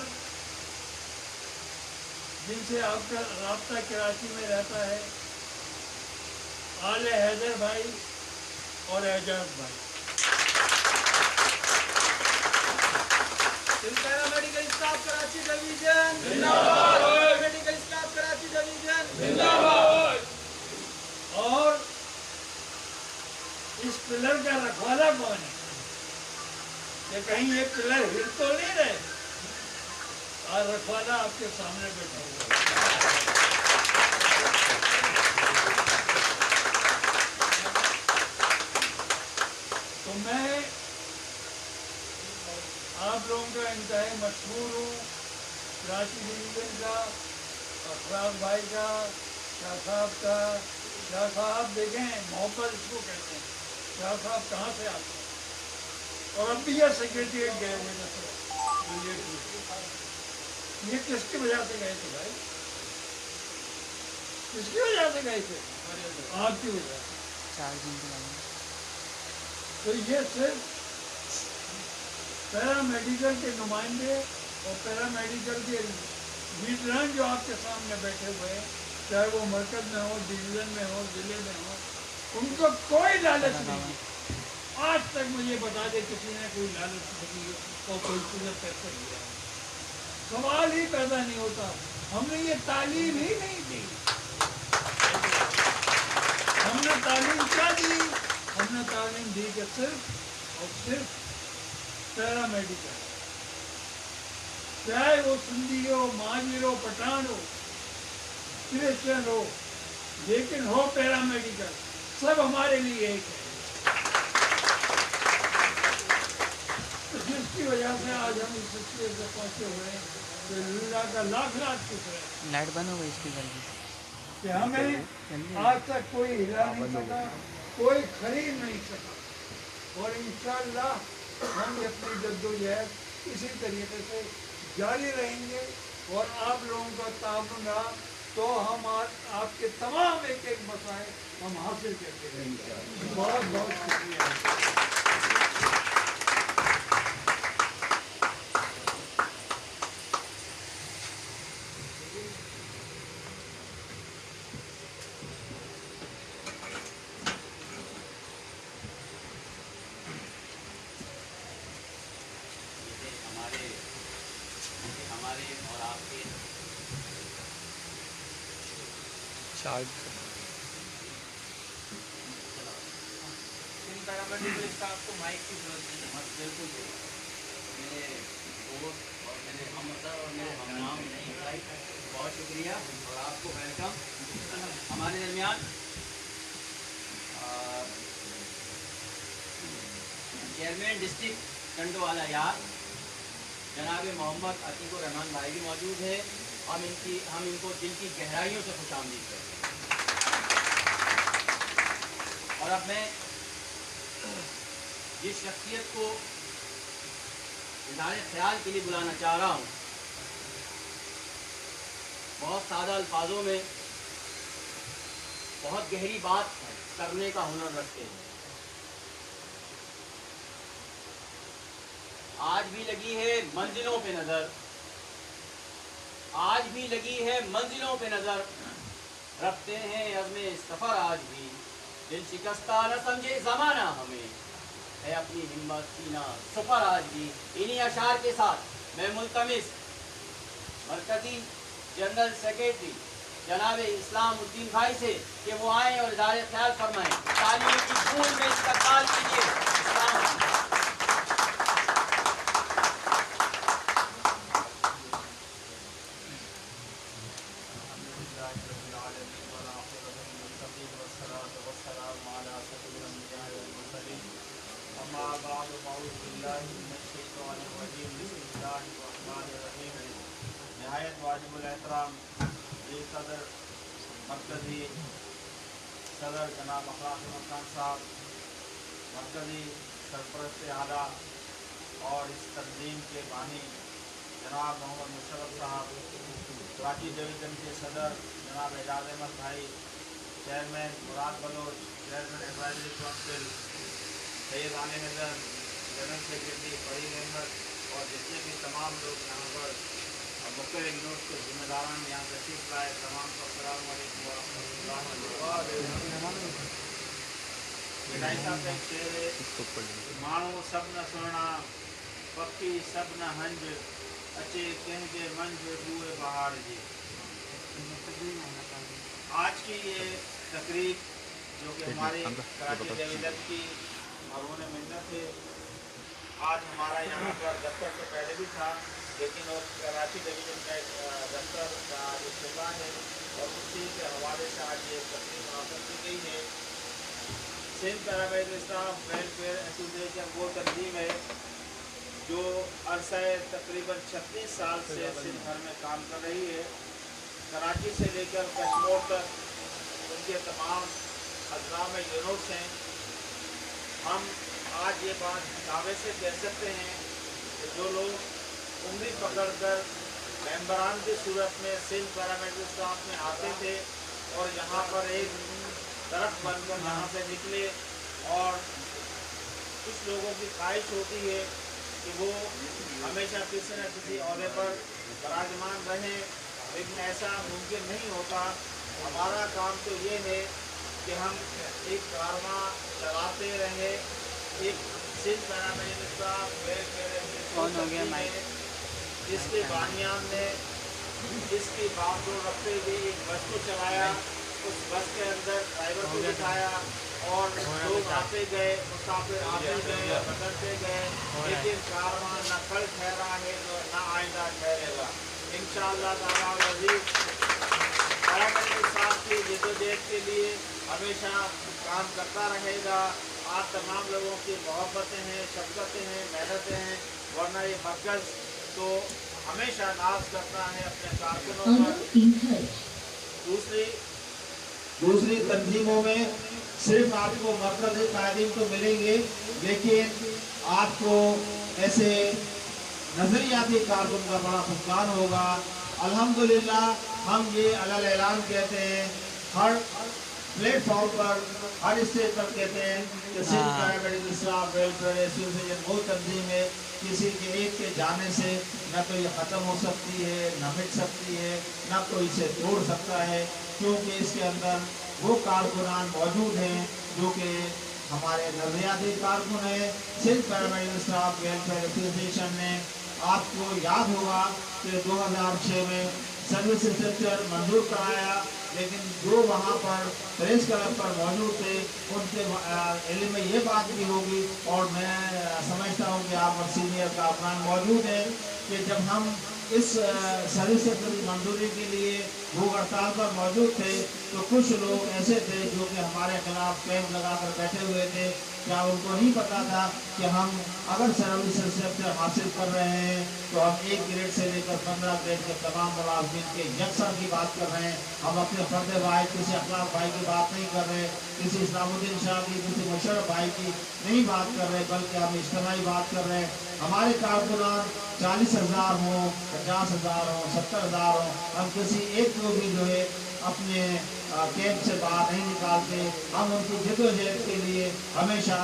जिनसे आपका राब्ता कराची में रहता है, आले हैदर भाई और एजाज भाई। पैरामेडिकल स्टाफ कराची डिवीजन जिंदाबाद, पैरामेडिकल स्टाफ कराची डिवीजन जिंदाबाद। और इस पिलर का रखवाला कौन है कि कहीं ये पिलर हिल तो नहीं रहे? और रखवाला आपके सामने बैठा हुआ है। तो मैं आप लोगों का इंतहाई मशहूर हूँ, कराची डिवीजन का, अफराज भाई का, शाह साहब का। शाह साहब देखें मोहब्बत इसको कहते हैं। शाह साहब कहाँ से आते हैं और अब भी यह सेक्रेटरीट गए हुए थे। ये किसकी वजह से गए थे भाई? किसकी वजह से गए थे? आपकी वजह से। 4 दिन के बाद तो ये सिर्फ पैरामेडिकल के नुमाइंदे और पैरामेडिकल के लीडरान जो आपके सामने बैठे हुए हैं, चाहे वो मरकज में हो, डिवीजन में हो, जिले में हो, उनको कोई लालच नहीं। आज तक मुझे बता दे किसी ने कोई लालच नहीं और कोई चीज़ पैसा दिया, सवाल ही पैदा नहीं होता। हमने ये तालीम ही नहीं दी। हमने तालीम क्या दी? हमने तालीम दी कि सिर्फ और सिर्फ पैरामेडिकल, चाहे वो सिंधी हो, माजिर हो, पठान हो, क्रिश्चियन हो, लेकिन हो पैरामेडिकल, सब हमारे लिए एक है। तो जिसकी वजह से आज हम इस स्टेज पे पहुंचे हुए हैं, तो अल्लाह का लाख लाख शुक्र है लाइट बंद हो गई इसकी जल्दी। कि हमें आज तक कोई हिला नहीं सका, कोई खरीद नहीं सका। और इंशाअल्लाह हम अपनी जद्दोजहद इसी तरीके से जारी रहेंगे और आप लोगों का ताउन रहा तो हम आपके तमाम एक एक मसाइल हम हासिल करते रहेंगे। बहुत बहुत शुक्रिया। सिंध पैरामेडिकल स्टाफ को माइक की जरूरत नहीं है। बिल्कुल मेरे दोस्त और मेरे हमदर्द और मेरे हमनाम भाई बहुत शुक्रिया और आपको वेलकम हमारे दरमियान। चेयरमैन डिस्ट्रिक्ट टंडवाला यार जनाब मोहम्मद अतीकुर रहमान भाई भी मौजूद है। हम इनको दिल की गहराइयों से खुशामदीद करते हैं। और अब मैं जिस शख्सियत को इज़हार ख्याल के लिए बुलाना चाह रहा हूँ, बहुत सादा अल्फाजों में बहुत गहरी बात करने का हुनर रखते हैं। आज भी लगी है मंजिलों पे नजर, आज भी लगी है मंजिलों पे नजर, रखते हैं अज़्मे सफर आज भी, दिल शिकस्ता न समझे जमाना हमें, है अपनी हिम्मत सीना सफर आज भी। इन्हीं अशार के साथ मैं मुल्तमिस मरकजी जनरल सेक्रेटरी जनाब इस्लाम उद्दीन भाई से कि वो आए और इज़हार ख्याल फरमाएं। तालियों की बूंद में इस्तकबाल कीजिए। नहायत वाजिबुल एहतराम सदर मरकज़ी सदर जनाब अखलाक खान साहब, मरकज़ी सरपरस्त आला और इस तंजीम के बानी जनाब मोहम्मद मुशर्रफ साहब, कराची डिवीज़न के सदर जनाब एजाज अहमद भाई, chairman Murad Baloch, chairman advisory council Syed आने नजर, जनरल सेक्रेटरी फरीद अहमद और जितने भी तमाम लोग यहाँ पर मुख्तर इग्नोर्स के जिम्मेदारान यहाँ तशरीफ लाए, तमाम को अस्सलाम वालेकुम व रहमतुल्लाह। विदाई साहब का एक शेर है, माण्हू सब न सुणा पक्षी सब न हंज, अचे कंहिंजे मंझ बूए बहार जी। आज की ये तकरीब जो कि हमारी कराची डिवीज़न की मरहून मिन्नत है, आज हमारा यहाँ पर दफ्तर तो पहले भी था लेकिन वो कराची डिवीज़न का एक दफ्तर का इस्तेमाल है और उसी के हवाले से आज ये तकरीब मुनाज़र की गई है। Sindh paramedical staff welfare association वो तंजीम है जो अरसा तकरीबन 36 साल से सिंध भर में काम कर रही है। कराची से लेकर कश्मीर तक उनके तमाम अजला में यूनिट्स हैं। हम आज ये बात दावे से कह सकते हैं कि जो लोग उम्मीद पकड़कर मेंबरान की सूरत में सिंध पैरामेडिकल स्टाफ में आते थे और यहाँ पर एक दरख्त बनकर यहाँ से निकले और कुछ लोगों की ख्वाहिश होती है कि वो हमेशा किसी न किसी ओहदे पर विराजमान रहें, लेकिन ऐसा मुमकिन नहीं होता। हमारा काम तो ये है कि हम एक कारवां चलाते रहें। एक सिंध पैरामेडिकल स्टाफ वेलफेयर इसके बानियान ने इसकी बागडोर रखते हुए एक बस को चलाया, उस बस के अंदर ड्राइवर को बिठाया और लोग आते गए, मुसाफिर आते गए, बदलते गए, लेकिन कारवां न कल ठहरा है न आइंदा ठहरेगा। इंशाअल्लाह ताला अज़ीज़ पैरामेडिकल स्टाफ की जद्दोजहद के लिए हमेशा काम करता रहेगा। आप तमाम लोगों की मोहब्बतें हैं, शफ़क़तें हैं, मेहनतें हैं, वरना ये मरकज़ तो हमेशा नाज करता है अपने कारकुनों पर। दूसरी तंजीमों में सिर्फ आपको मरकज़ी कायदीन तो मिलेंगे, लेकिन आपको ऐसे नजरियाती कारकुन का बड़ा फुक़दान होगा। अल्हम्दुलिल्लाह हम ये अलल ऐलान कहते हैं, हर प्लेटफॉर्म पर हर स्टेज पर कहते हैं कि Sindh paramedical staff welfare association वो तंजीम है किसी के एक के जाने से न तो ये ख़त्म हो सकती है, न मिट सकती है, न कोई इसे तोड़ सकता है, क्योंकि इसके अंदर वो कारकुनान मौजूद हैं जो कि हमारे नजरियाती कारकुन हैं। Sindh paramedical staff welfare association ने आपको याद होगा कि 2006 में सर्विस स्ट्रक्चर मंजूर कराया لیکن جو وہاں پر پریس کلب پر موجود تھے ان کے علم میں یہ بات بھی ہوگی، اور میں سمجھتا ہوں کہ آپ سینئر کارکنان موجود ہیں، کہ جب ہم اس سروس سیکٹر کی منظوری کے لیے بھوک ہڑتال پر موجود تھے تو کچھ لوگ ایسے تھے جو کہ ہمارے خلاف کیمپ لگا کر بیٹھے ہوئے تھے۔ کیا ان کو نہیں پتا تھا کہ ہم اگر سروس سیکٹر حاصل کر رہے ہیں تو ہم 1 گریڈ سے لے کر 15 گریڈ کے تمام ملازمین کے یکساں کی بات کر رہے ہیں؟ ہم اپنے فرد بھائی کسی اخلاق بھائی کی بات نہیں کر رہے، کسی اسلام الدین شاہ کی، کسی مشرف بھائی کی نہیں بات کر رہے، بلکہ ہم اجتماعی بات کر رہے ہیں۔ ہمارے کارکنان 40,000 ہوں، 50,000 ہوں، 70,000 ہوں، ہم کسی ایک کو بھی جو ہے اپنے کیمپ سے باہر نہیں نکالتے۔ ہم ان کی جدوجہد کے لیے ہمیشہ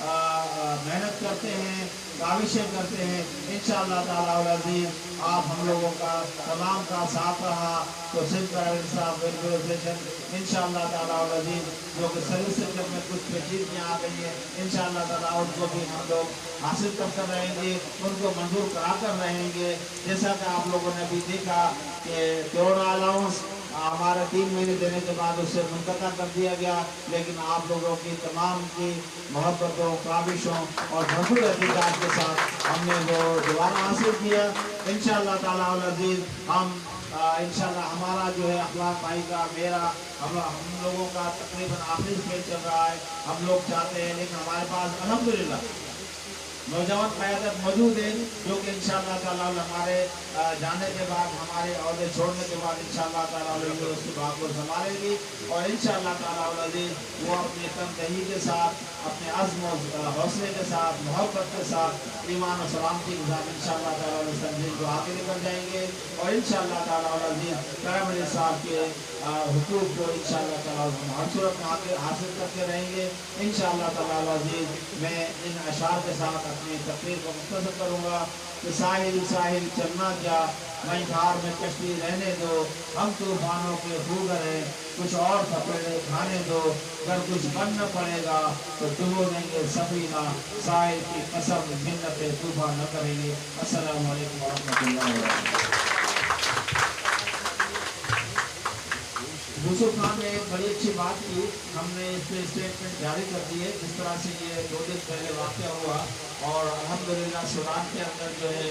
محنت کرتے ہیں، کاوشیں کرتے ہیں۔ انشاءاللہ تعالیٰ العزیز آپ ہم لوگوں کا تمام کا ساتھ رہا تو Sindh private staff welfare association انشاءاللہ تعالیٰ العزیز جو کہ سروس سیکٹر میں کچھ پیچیدگیاں آ گئی ہیں، انشاءاللہ تعالیٰ ان کو بھی ہم لوگ حاصل کرتے رہیں گے، ان کو منظور کرا کر رہیں گے۔ جیسا کہ آپ لوگوں نے بھی دیکھا کہ کورونا الاؤنس ہمارا 3 مہینے دینے کے بعد اس سے منقطع کر دیا گیا، لیکن آپ لوگوں کی تمام کی محبتوں، کاوشوں اور بھرپور احتجاج کے ساتھ ہم نے وہ دوبارہ حاصل کیا۔ انشاءاللہ تعالیٰ العزیز ہم انشاءاللہ ہمارا جو ہے اخلاق بھائی کا، میرا، ہم لوگوں کا تقریباً آخری فیل چل رہا ہے۔ ہم لوگ چاہتے ہیں، لیکن ہمارے پاس الحمدللہ نوجوان قیادت موجود ہے جو کہ انشاءاللہ تعالیٰ ہمارے جانے کے بعد، ہمارے عہدے چھوڑنے کے بعد انشاءاللہ تعالیٰ اس کی بات کو سنبھالے گی، اور انشاءاللہ تعالیٰ العزیز وہ اپنے تندہی کے ساتھ، اپنے عزم و حوصلے کے ساتھ، محبت کے ساتھ، ایمان و سلامتی کے ساتھ انشاءاللہ تعالیٰ تنظیم کو آگے لے کر جائیں گے، اور انشاءاللہ تعالیٰ العزیز پرائمری صاحب کے حقوق کو انشاءاللہ تعالیٰ ہر صورت میں آگے حاصل کرتے رہیں گے۔ انشاءاللہ تعالیٰ العزیز میں ان اشعار کے ساتھ اپنی تقریر کو مختصر کروں گا کہ ساحل ساحل چلنا کیا، میں دھار میں کشتی رہنے دو، ہم طوفانوں کے خوگر ہیں، کچھ اور پکڑے کھانے دو، اگر کچھ بننا پڑے گا تو ڈبو دیں گے سفینہ، ساحل کی قسم منت طوفان نہ کریں گے۔ السلام علیکم ورحمۃ اللہ وبرکاتہ۔ یوسف خان نے ایک بڑی اچھی بات کی، ہم نے اس پہ اسٹیٹمنٹ جاری کر دی ہے، جس طرح سے یہ 2 دن پہلے واقعہ ہوا، اور الحمدللہ سوڈان کے اندر جو ہے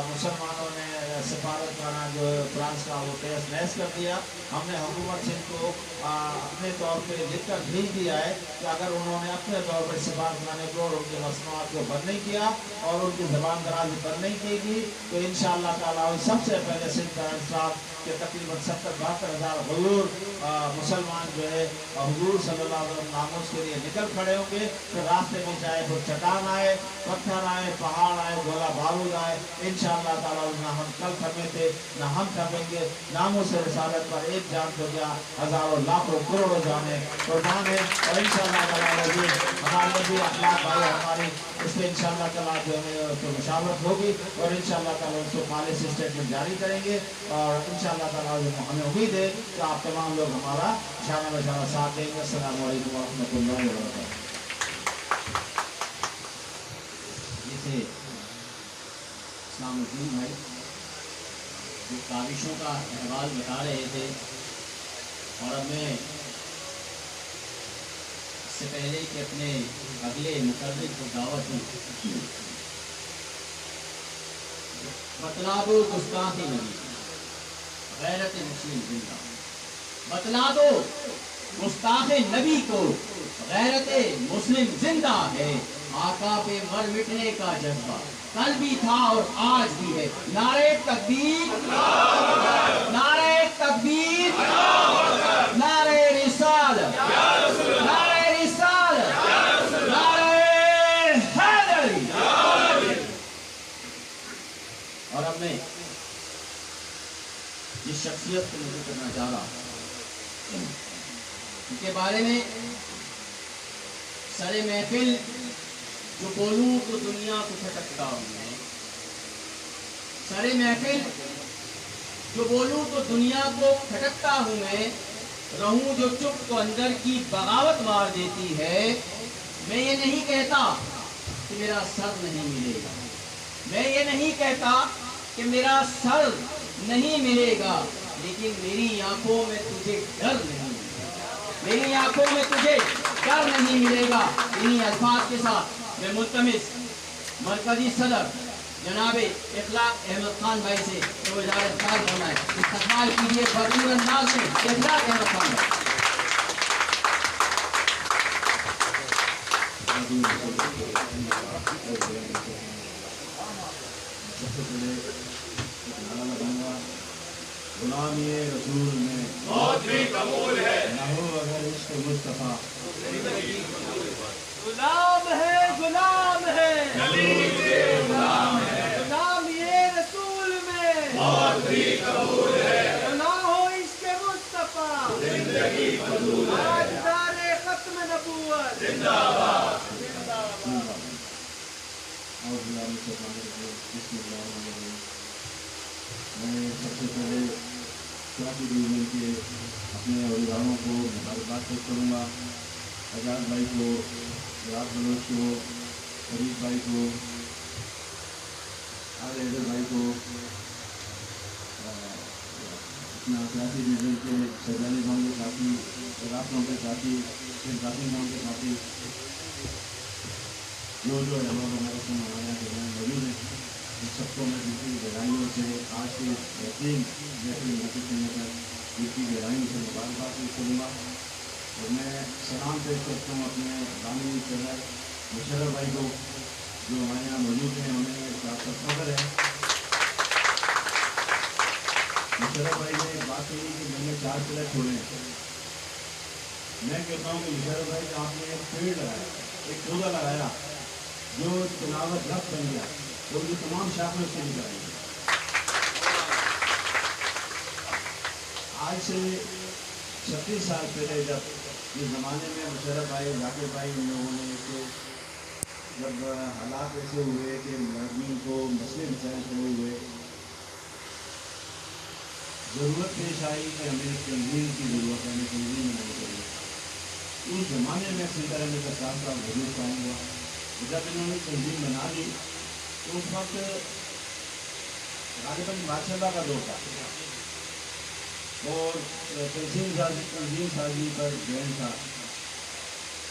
مسلمانوں نے سفارت خانہ جو ہے فرانس کا وہ تحس نحس کر دیا۔ ہم نے حکومت سے ان کو اپنے طور پہ لکھ کر بھیج دیا ہے کہ اگر انہوں نے اپنے طور پر سفارت خانے کو اور ان کے مصنوعات کو بند نہیں کیا اور ان کی زبان درازی بند نہیں کی گی تو انشاءاللہ تعالیٰ سب سے پہلے سندھ پرائیویٹ اسٹاف کہ تقریباً 70-72 ہزار غیور مسلمان جو ہے حضور صلی اللہ علیہ وسلم ناموس کے لیے نکل کھڑے ہوں گے۔ پھر راستے میں چاہے وہ چٹان آئے، پتھر آئے، پہاڑ آئے، گولہ بارود آئے، انشاءاللہ تعالیٰ نہ ہم کل تھمے تھے نہ ہم تھمیں گے۔ ناموس رسالت پر ایک جان تو کیا ہزاروں لاکھوں کروڑوں جانے قربان ہے، اور انشاءاللہ تعالیٰ ہمارے بھی اخلاق بھائی ہماری اس پہ انشاءاللہ تعالیٰ جو ہے اس کو مشاورت ہوگی، اور انشاءاللہ تعالیٰ اس کو پالیسی اسٹیٹمنٹ جاری کریں گے، اور انشاءاللہ تعالیٰ ہمیں امید ہے کہ آپ تمام لوگ ہمارا شانہ بشانہ ساتھ دیں گے۔ السلام علیکم ورحمۃ اللہ وبرکاتہ۔ جیسے اسلام الدین بھائی جو کاوشوں کا احوال بتا رہے تھے، اور اب میں اس سے پہلے کہ اپنے اگلے مقرر کو دعوت دوں، بتلا دو گستاخی نبی، غیرت مسلم زندہ، بتلا دو گستاخ نبی کو غیرت مسلم زندہ ہے، آقا پہ مر مٹنے کا جذبہ کل بھی تھا اور آج بھی ہے۔ نعرہ تکبیر، نعرہ تکبیر، نعرہ رسالت، نعرہ رسالت، نعرہ حیدری۔ اور اب میں جس شخصیت کو ذکر کرنا چاہ رہا ہوں ان کے بارے میں، سر محفل جو بولوں تو دنیا کو کھٹکتا ہوں میں، سر محفل جو بولوں تو دنیا کو کھٹکتا ہوں میں، رہوں جو چپ تو اندر کی بغاوت مار دیتی ہے۔ میں یہ نہیں کہتا کہ میرا سر نہیں ملے گا، میں یہ نہیں کہتا کہ میرا سر نہیں ملے گا، लेकिन मेरी आंखों में तुझे डर नहीं, मेरी आंखों में तुझे डर नहीं मिलेगा। इन्हीं अल्फाज के साथ मैं मुल्तमिस मरकजी सदर जनाबे इखलाक अहमद खान भाई से तो इजाज़त फरमाए, इस्तकबाल कीजिए भरपूर अंदाज में इखलाक अहमद खान भाई। सबसे पहले एक नारा लगाऊंगा, गुलामी रसूल में मौत भी कबूल है, ना हो अगर इश्क मुस्तफा, गुलाम है गुलाम है, गुलाम है, गुलाम ये रसूल में मौत भी कबूल है, ना हो इसके मुस्तफा, जिंदगी फजूल है, ताजदारे खत्म नबूवत जिंदाबाद। और गुलामी से बिस्मिल्लाहिर्रहमानिर्रहीम। मैं सबसे पहले कराची डिवीजन के अपने अभिभावकों को मुबारकबाद पेश करूँगा, आजाद भाई को, विराट मनोज को, फरीद भाई को, आर हैदर भाई को, अपना कराची डिवीजन के सरदारी गाँव के साथी, रात गाँव के साथी, फिर कासिम गाँव के साथी, जो हमारे संग हमारे यहाँ मौजूद हैं, इन सबको मैं दिल की गहराइयों से आज के बेहतरीन महफिल मुनक़िद करने पर दिल की गहराइयों से मुबारकबाद पेश करूँगा। और मैं सलाम पेश करता हूँ अपने गामी सदर मुशर्रफ भाई को, जो हमारे यहाँ मौजूद हैं, उन्हें काफ़ी फख्र है। मुशर्रफ भाई ने बात कही कि मैंने 4 पिलर छोड़े हैं। मैं कहता हूँ कि मुशर्रफ भाई आपने एक पेड़ लगाया, एक पौधा लगाया जो तिलावत रफ बन गया, तो ये तमाम शाखें उससे निकल आई। आज से 36 साल पहले जब इस ज़माने में मुशर्रफ भाई, जाकिर भाई, इन लोगों ने जब हालात ऐसे हुए कि मजदूर को मसले मसाइल शुरू हुए, ज़रूरत पेश आई कि हमें तंजीम की ज़रूरत है, हमें तंजीम बनानी चाहिए। उस ज़माने में सिंगर अहमद साहब का वजूद कायम हुआ। जब इन्होंने तंजीम बना दी तो उस वक्त गालिबन बादशाह का दौर था और तंजीम साजी पर जैन था।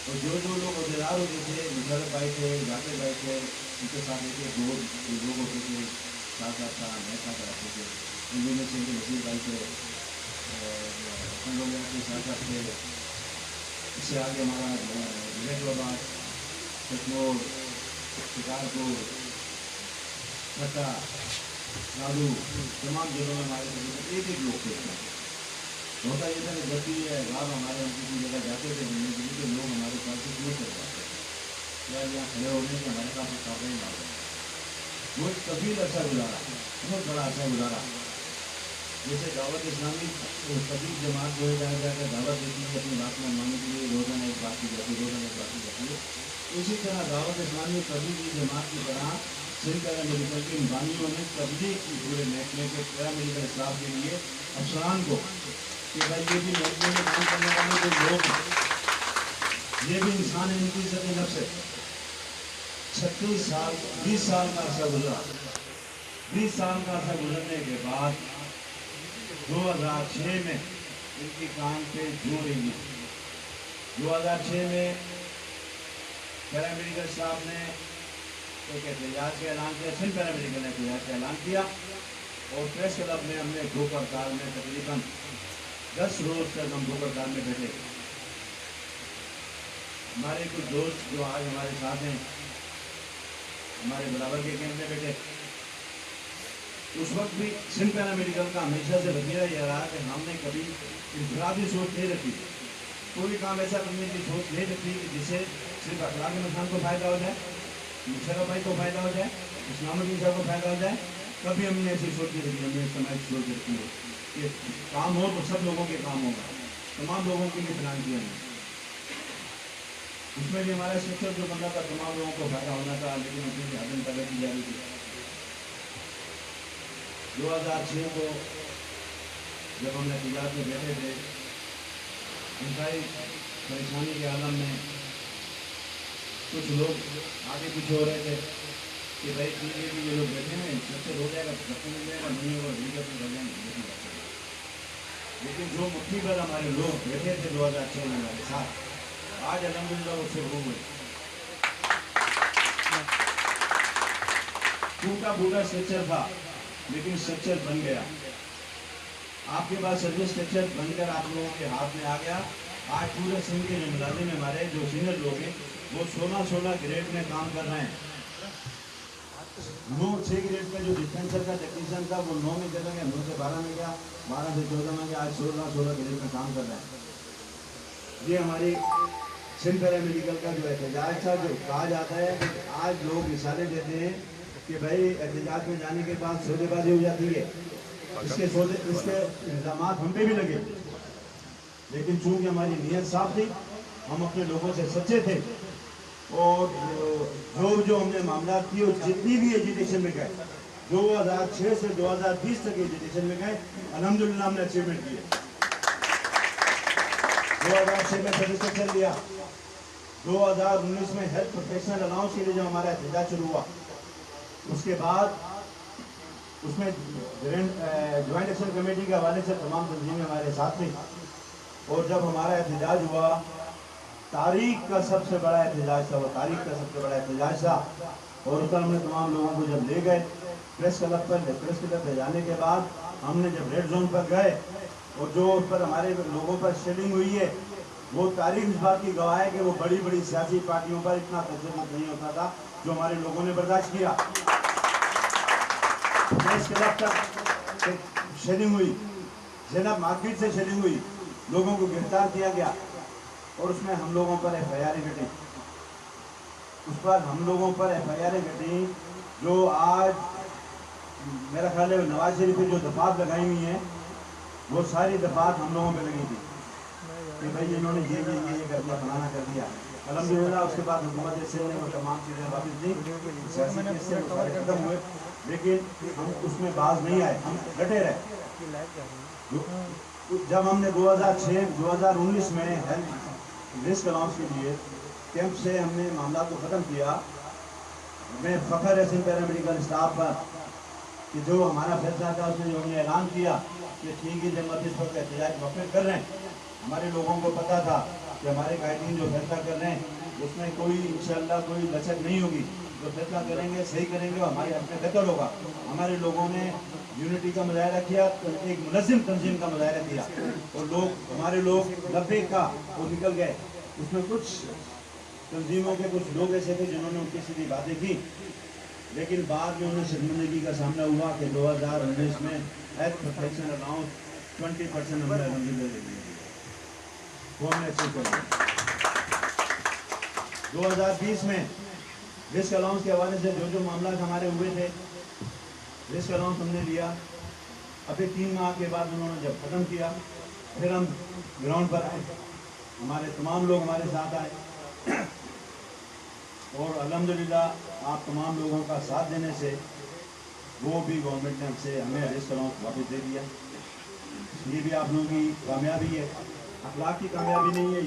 तो जो लोग अहदेदार होते थे, मुशर्रफ भाई थे, जाकिर भाई थे, उनके साथ एक लोग होते थे, साथ था, मैं साथ रहते थे। उनमें से नसीर भाई थे, के साथ थे। इससे आगे हमारा जैकबाबाद, कश्मोर, शिकारपुर, छठा, लालू, तमाम जगहों में हमारे एक लोग थे। होता ये था कि जब भी रात हमारे हम किसी जगह जाते थे घूमने के लिए, तो लोग हमारे पास से क्यों चल जाते थे, या यहाँ खड़े होने के हमारे पास काफी नहीं डालते। वो एक तवील अच्छा गुजारा, बहुत बड़ा अच्छा गुजारा। जैसे दावत इस्लामी तबीब जमात जो है जाकर दावत देती है अपनी बात में मानने के लिए, रोज़ाना एक बात की जाती है, रोज़ाना एक बात की जाती है। इसी तरह दावत इस्लामी तबीब जमात की तरह सिंध पैरामेडिकल के इंसानियों ने तबलीग की पूरे महकमे के पैरामेडिकल स्टाफ के लिए अफसरान को कि भाई ये भी महकमे में काम करने वाले जो लोग हैं, ये भी इंसान है, इनकी इज्जत नफ्स है। 36 साल 20 साल का अर्सा गुजरा। 20 साल का अर्सा गुजरने के बाद 2006 में इनकी काम पे जो रही। 2006 में पैरामेडिकल स्टाफ ने एक एहतजाज का ऐलान किया, सिंध पैरामेडिकल ने एहतजाज का ऐलान किया और प्रेस क्लब में हमने भूख हड़ताल में तकरीबन 10 रोज तक हम भूख हड़ताल में बैठे। हमारे कुछ दोस्त जो आज हमारे साथ हैं, हमारे बराबर के कैंप में बैठे। उस वक्त भी सिंध पैरामेडिकल का हमेशा से वजीरा यह रहा कि हमने कभी इंफरादी सोच नहीं रखी, कोई काम ऐसा करने की सोच नहीं रखी कि जिससे सिर्फ अखलाक इंसान को फ़ायदा हो जाए, मुशर्रफ भाई को फ़ायदा हो जाए, इस्लामुद्दीन साहब को फ़ायदा हो जाए। कभी हमने ऐसी सोच नहीं रखी। हमने समय सोच रखी है कि काम हो तो सब लोगों के काम होगा, तमाम लोगों के लिए प्लान किया है। उसमें भी हमारा स्ट्रक्चर जो बना था तमाम लोगों को फ़ायदा होना था, लेकिन उसमें आदम पैदा की जा रही थी। 2006 को जब हम एहतजाज में बैठे थे, इंतहाई परेशानी के आलम में कुछ लोग आगे पीछे हो रहे थे कि भाई ठीक है कि ये लोग बैठे हैं, स्ट्रक्चर हो जाएगा तो सबको मिल जाएगा, नहीं होगा ठीक है तो कर जाएंगे। लेकिन जो मुट्ठी भर हमारे लोग बैठे थे 2006 में हमारे साथ, आज अलहमदुलिल्लाह वो शुरू हुए। टूटा फूटा स्ट्रक्चर था, लेकिन स्ट्रक्चर बन गया। आपके पास सर्विस स्ट्रक्चर बनकर आप लोगों के हाथ में आ गया। आज पूरे सिंध के जो मुलाजिम हमारे जो सीनियर लोग हैं वो 16 ग्रेड में काम कर रहे हैं। 6 ग्रेड का जो डिस्पेंसर का टेक्नीशियन था वो 9 में चला गया, 9 से 12 में गया, 12 से 14 में गया, आज 16 ग्रेड में काम कर रहे हैं। ये हमारी सिंध पैरामेडिकल का जो एहतजाज था, जो कहा जाता है कि आज लोग मिसालें देते हैं कि भाई एहतजाज में जाने के बाद सौदेबाजी हो जाती है, इसके इल्ज़ाम हम पे भी लगे, लेकिन चूंकि हमारी नीयत साफ थी, हम अपने लोगों से सच्चे थे, और जो हमने मामला किए और जितनी भी एजुकेशन में गए 2006 से 2020 तक एजुकेशन में गए, अल्हम्दुलिल्लाह हमने अचीवमेंट किए। 2006 में सर्टिफिकेट लिया, 2019 में हेल्थ प्रोफेशनल अलाउंस के लिए जब हमारा एहतजाज शुरू हुआ, उसके बाद उसमें ज्वाइंट एक्शन कमेटी के हवाले से तमाम तंजीमें हमारे साथ थी, और जब हमारा एहतजाज हुआ, तारीख का सबसे बड़ा एहतजाज था, वो तारीख का सबसे बड़ा एहतजाज था, और उस पर हमने तमाम लोगों को जब ले गए प्रेस क्लब पे जाने के बाद हमने जब रेड जोन पर गए, और जो उस पर हमारे लोगों पर शेलिंग हुई है, वो तारीख इस बात की गवाह है कि वो बड़ी बड़ी सियासी पार्टियों पर इतना तशद्दुद नहीं होता था जो हमारे लोगों ने बर्दाश्त किया। प्रेस क्लब तक शेलिंग हुई, जैनब मार्केट से शेलिंग हुई, लोगों को गिरफ्तार किया गया, और उसमें हम लोगों पर FIR घटी, उस पर हम लोगों पर FIR घटी, जो आज मेरा ख्याल है नवाज शरीफ पे जो दफात लगाई हुई हैं, वो सारी दफात हम लोगों पे लगी थी कि भाई इन्होंने ये कर दिया, फलाना कर दिया। अल्हम्दुलिल्लाह उसके बाद हुकूमत सिंध ने वो तमाम चीज़ें वापस दी, सियासी केस से वो सारे खत्म हुए, लेकिन हम उसमें बाज नहीं आए, हम डटे रहे। जब हमने 2019 में हेल्थ रिस्क अलाउंस के लिए कैंप से हमने मामला को ख़त्म किया, मैं फ़ख्र है सिंध पैरामेडिकल स्टाफ पर कि जो हमारा फैसला था उसमें जो हमने ऐलान किया कि ठीक है जब इस वक्त एहतजाज वापस कर रहे हैं, हमारे लोगों को पता था कि हमारे गाइडलाइन जो फैसला कर रहे हैं उसमें कोई इंशाअल्लाह कोई लचक नहीं होगी, जो फैसला करेंगे सही करेंगे, हमारे अपने बेहतर होगा। हमारे लोगों ने यूनिटी का मुजाहरा किया, तो एक मुनज़्ज़म तंजीम का मुजाहरा किया, और हमारे लोग 90 का वो निकल गए। उसमें कुछ तंजीमों के कुछ लोग ऐसे थे जिन्होंने उनकी सीधी बातें की, लेकिन बाद में उन्हें शर्मिंदगी का सामना हुआ कि 2019 में हेल्थ प्रोटेक्शन अलाउंस 20% हमने अल्हम्दुलिल्लाह दे दिया, वो हमने अचीव कर लिया। 2020 में रिस्क अलाउंस के हवाले से जो मामला हमारे हुए थे, रिस्क अलाउंस हमने लिया। अभी 3 माह के बाद उन्होंने जब ख़त्म किया, फिर हम ग्राउंड पर आए, हमारे तमाम लोग हमारे साथ आए, और अल्हम्दुलिल्लाह आप तमाम लोगों का साथ देने से वो भी गवर्नमेंट ने हमसे हमें रिस्क अलाउंस वापस दे दिया। ये भी आप लोगों की कामयाबी है, अखलाक की कामयाबी नहीं है,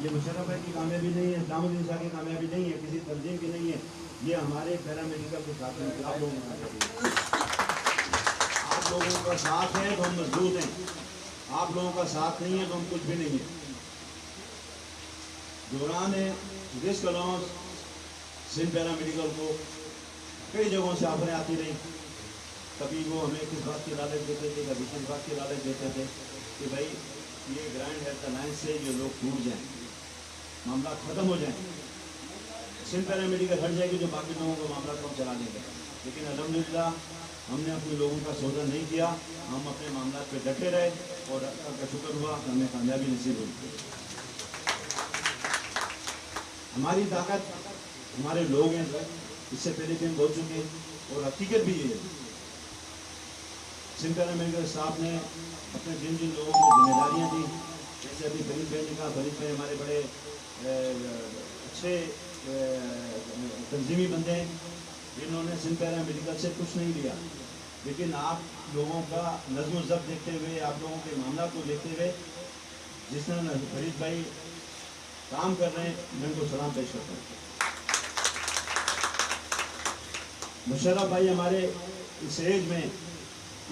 ये मुशर्रफ भाई की कामयाबी नहीं है, इस्लामुद्दीन शाह की कामयाबी नहीं है, किसी तंजीम की नहीं है, ये हमारे पैरामेडिकल के साथ में आप लोगों का साथ है तो हम मजबूत हैं, आप लोगों का साथ नहीं है तो हम कुछ भी नहीं है। दौरान रिस्क अलाउंस सिंध पैरामेडिकल को कई जगहों से ऑफरें आती रही, कभी वो हमें किस बात की लालच देते थे, कभी किस बात की लालच देते थे कि भाई ये ग्रैंड हेल्थ अलायंस से ये लोग टूट जाएं, मामला ख़त्म हो जाए, सिंध पैरामेडिकल हट जाएगी, जो बाकी लोगों को मामला को हम चला देंगे। लेकिन अल्हम्दुलिल्लाह हमने अपने लोगों का सौदा नहीं किया, हम अपने मामला पे डटे रहे, और अल्लाह का शुक्र हुआ कि हमें कामयाबी नसीब हुई। हमारी ताकत हमारे लोग हैं, इससे पहले भी हम बोल चुके हैं, और हकीकत भी ये है। सिंध पैरामेडिकल स्टाफ ने अपने जिन जिन लोगों को जिम्मेदारियाँ दी, जैसे अभी फरीद भाई ने कहा, फरीद भाई हमारे बड़े अच्छे तंजीमी बंदे हैं, जिन्होंने सिंध पैरामेडिकल से कुछ नहीं लिया, लेकिन आप लोगों का नज़्म व ज़ब्त देखते हुए, आप लोगों के मामला को देखते हुए जिस तरह फरीद भाई काम कर रहे हैं, मैं उनको सलाम पेश करता हूँ। मुशर्रफ भाई हमारे इस एज में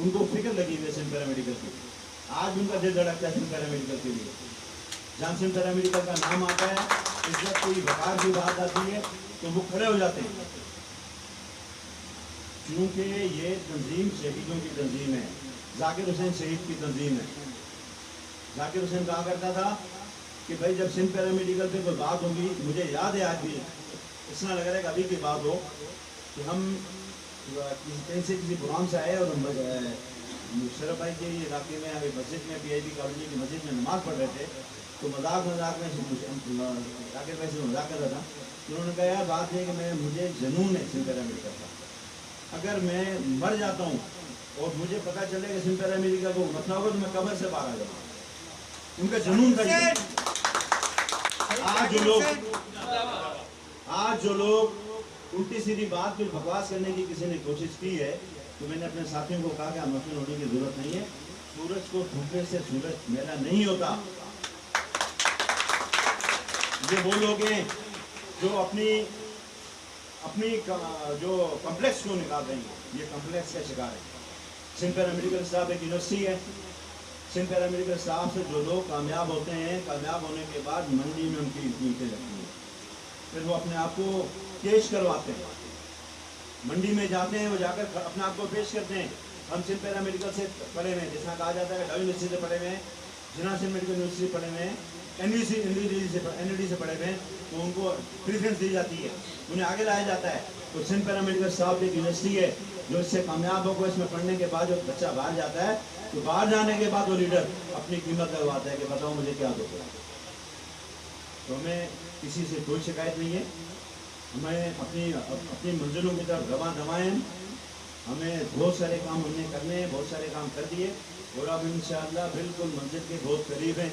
उनको फिक्र लगी हुई है सिंध पैरामेडिकल की, आज उनका दिल धड़कता है सिंध पैरामेडिकल के लिए। जहाँ सिंध पैरामेडिकल का नाम आता है, इस वक्त कोई वकार की बात आती है तो वो खड़े हो जाते हैं, क्योंकि ये तंजीम शहीदों की तंजीम है, जाकिर हुसैन शहीद की तंजीम है। जाकिर हुसैन कहा करता था कि भाई जब सिंध पैरामेडिकल पे कोई बात होगी, मुझे याद है आज भी, इतना लग रहा है कि अभी की बात हो कि हम कहीं से किसी प्रोग्राम से आए और मुशर्रफ भाई के इलाके में अभी मस्जिद में PIB कॉलोनी की मस्जिद में नमाज़ पढ़ रहे थे, तो मजाक में जाकिर भाई से मजाक कर रहा था। उन्होंने कहा यार बात है कि मुझे जुनून है सिंध पैरामेडिकल का, अगर मैं मर जाता हूँ और मुझे पता चले कि सिंध पैरामेडिकल को मसला होगा तो मैं कब्र से बाहर आ जाऊँगा। उनका जुनून था ये। आज जो लोग उल्टी सीधी बात कुछ बकवास करने की किसी ने कोशिश की है, तो मैंने अपने साथियों को कहा कि मफिल होने की जरूरत नहीं है। सूरज को धूपे से सूरज मेला नहीं होता। ये वो लोग हैं जो अपनी जो कॉम्प्लेक्स को निकाल रहे हैं, ये कॉम्प्लेक्स का शिकार है। सिंध पैरामेडिकल स्टाफ एक यूनिवर्सिटी है। सिंध पैरामेडिकल स्टाफ से जो लोग कामयाब होते हैं, कामयाब होने के बाद मंडी में उनकी कीमतें लगती हैं, फिर वो अपने आप को पेश करवाते हैं, मंडी में जाते हैं, वो जाकर अपने आप को पेश करते हैं। हम सिंध पैरामेडिकल से पढ़े हुए हैं, जिसका कहा जाता है डाउ यूनिवर्सिटी से पढ़े हुए हैं, जिना सिंध मेडिकल यूनिवर्सिटी पढ़े हुए हैं, NUD से पढ़े हुए हैं, तो उनको प्रेफरेंस दी जाती है, उन्हें आगे लाया जाता है। तो सिंध पैरामेडिकल स्टाफ एक यूनिवर्सिटी है जो इससे कामयाब होकर इसमें पढ़ने के बाद जो बच्चा बाहर जाता है, तो बाहर जाने के बाद वो लीडर अपनी कीमत लगवाता है कि बताओ मुझे क्या दोगे। तो हमें किसी से कोई शिकायत नहीं है, हमें अपनी मंजिलों की तरफ रवां दवाएं। हमें बहुत सारे काम हमने करने हैं, बहुत सारे काम कर दिए और अब इंशाअल्लाह बिल्कुल मंजिल के बहुत करीब हैं।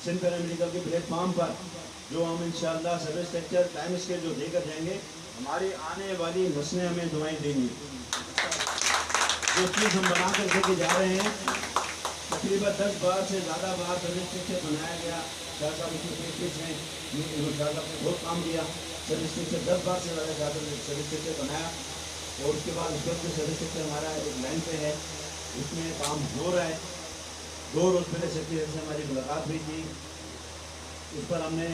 सिंध पैरामेडिकल के प्लेटफॉर्म पर जो हम इंशाअल्लाह सर्विस स्ट्रक्चर टाइम स्केल जो देकर जाएंगे, हमारी आने वाली नस्लें हमें दुआएं देंगी। जो चीज़ हम बना कर लेके जा रहे हैं, तकरीबन 10 बार से ज़्यादा बार सर्विस स्ट्रक्चर बनाया गया। शाह साहब इसमें शाह साहब ने बहुत काम किया। सर्विस स्ट्रक्चर 10 बार से ज़्यादा सर्विस स्ट्रक्चर बनाया और उसके बाद उस वक्त सर्विस स्ट्रक्चर हमारा एक लाइन पे है, उसमें काम हो रहा है। 2 रोज़ पहले सेक्रेटरी से हमारी मुलाकात हुई थी, उस पर हमने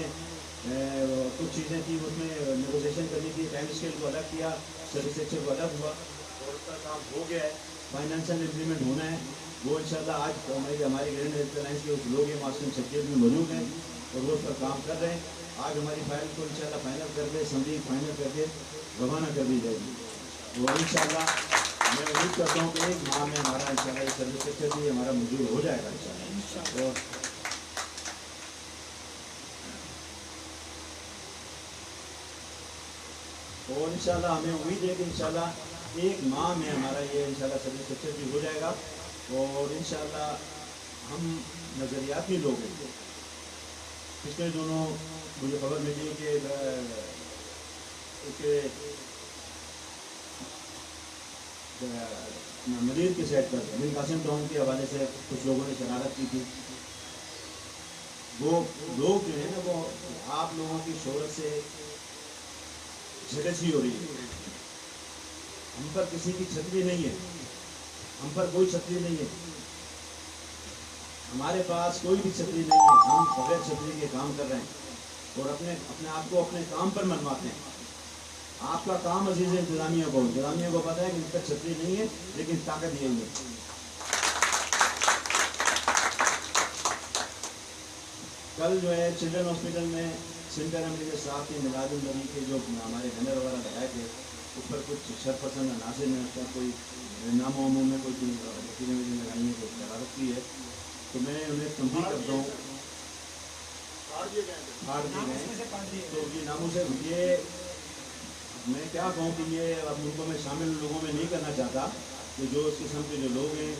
कुछ चीज़ें थी, उसमें नेगोशिएशन करनी थी, टाइम स्केल को अलग किया, सर्विस स्ट्रक्चर को अलग हुआ और उसका काम हो गया है। फाइनेंशियल इम्प्लीमेंट होना है, वो इंशाल्लाह आज हमारे ग्रैंड एयरलाइंस के कुछ लोग हैं, मास्टर सेक्रेटरी में मौजूद हैं और वो उस पर काम कर रहे हैं। आज हमारी फाइल को इंशाल्लाह फाइनल करके संधि फाइनल करके रवाना कर दी जाएगी और इंशाल्लाह मैं उम्मीद करता हूँ कि 1 माह में हमारा इंशाल्लाह ये सर्विस स्ट्रक्चर भी हमारा मंजूर हो जाएगा इंशाल्लाह। और इंशाल्लाह हमें उम्मीद है कि इंशाल्लाह 1 माह में हमारा ये इंशाल्लाह सर्विस स्ट्रक्चर भी हो जाएगा और इंशाल्लाह हम नज़रियाती लोग हैं। पिछले दोनों मुझे खबर मिली कि मदीर की साइड पर बिन कासिम टाउन के हवाले से कुछ लोगों ने शरारत की थी। वो लोग जो है ना, वो आप लोगों की शोहरत से झड़सी हो रही है। हम पर किसी की छतरी नहीं है, हम पर कोई छतरी नहीं है, हमारे पास कोई भी छतरी नहीं है। हम बगैर छतरी के काम कर रहे हैं और अपने आप को अपने काम पर मनवाते हैं। आपका काम अजीज इंतजामिया को पता है कि इस पर छतरी नहीं है, लेकिन ताकत यही है। कल जो है चिल्ड्रन हॉस्पिटल में सिंध पैरामेडिकल स्टाफ के मिलाद उन नबी के जो हमारे बैनर वगैरह लगाए थे, उस पर कुछ शरपसंद नासिर ने उसका कोई नामों में कोई चीज़ें लगाई है, कोई शरारत की है, तो मैं उन्हें तंबीह करता हूँ, फाड़ दिए गए। तो ये नामों से ये मैं क्या कहूँ कि ये अब उनको मैं शामिल लोगों में नहीं करना चाहता कि जो इस किस्म के जो लोग हैं,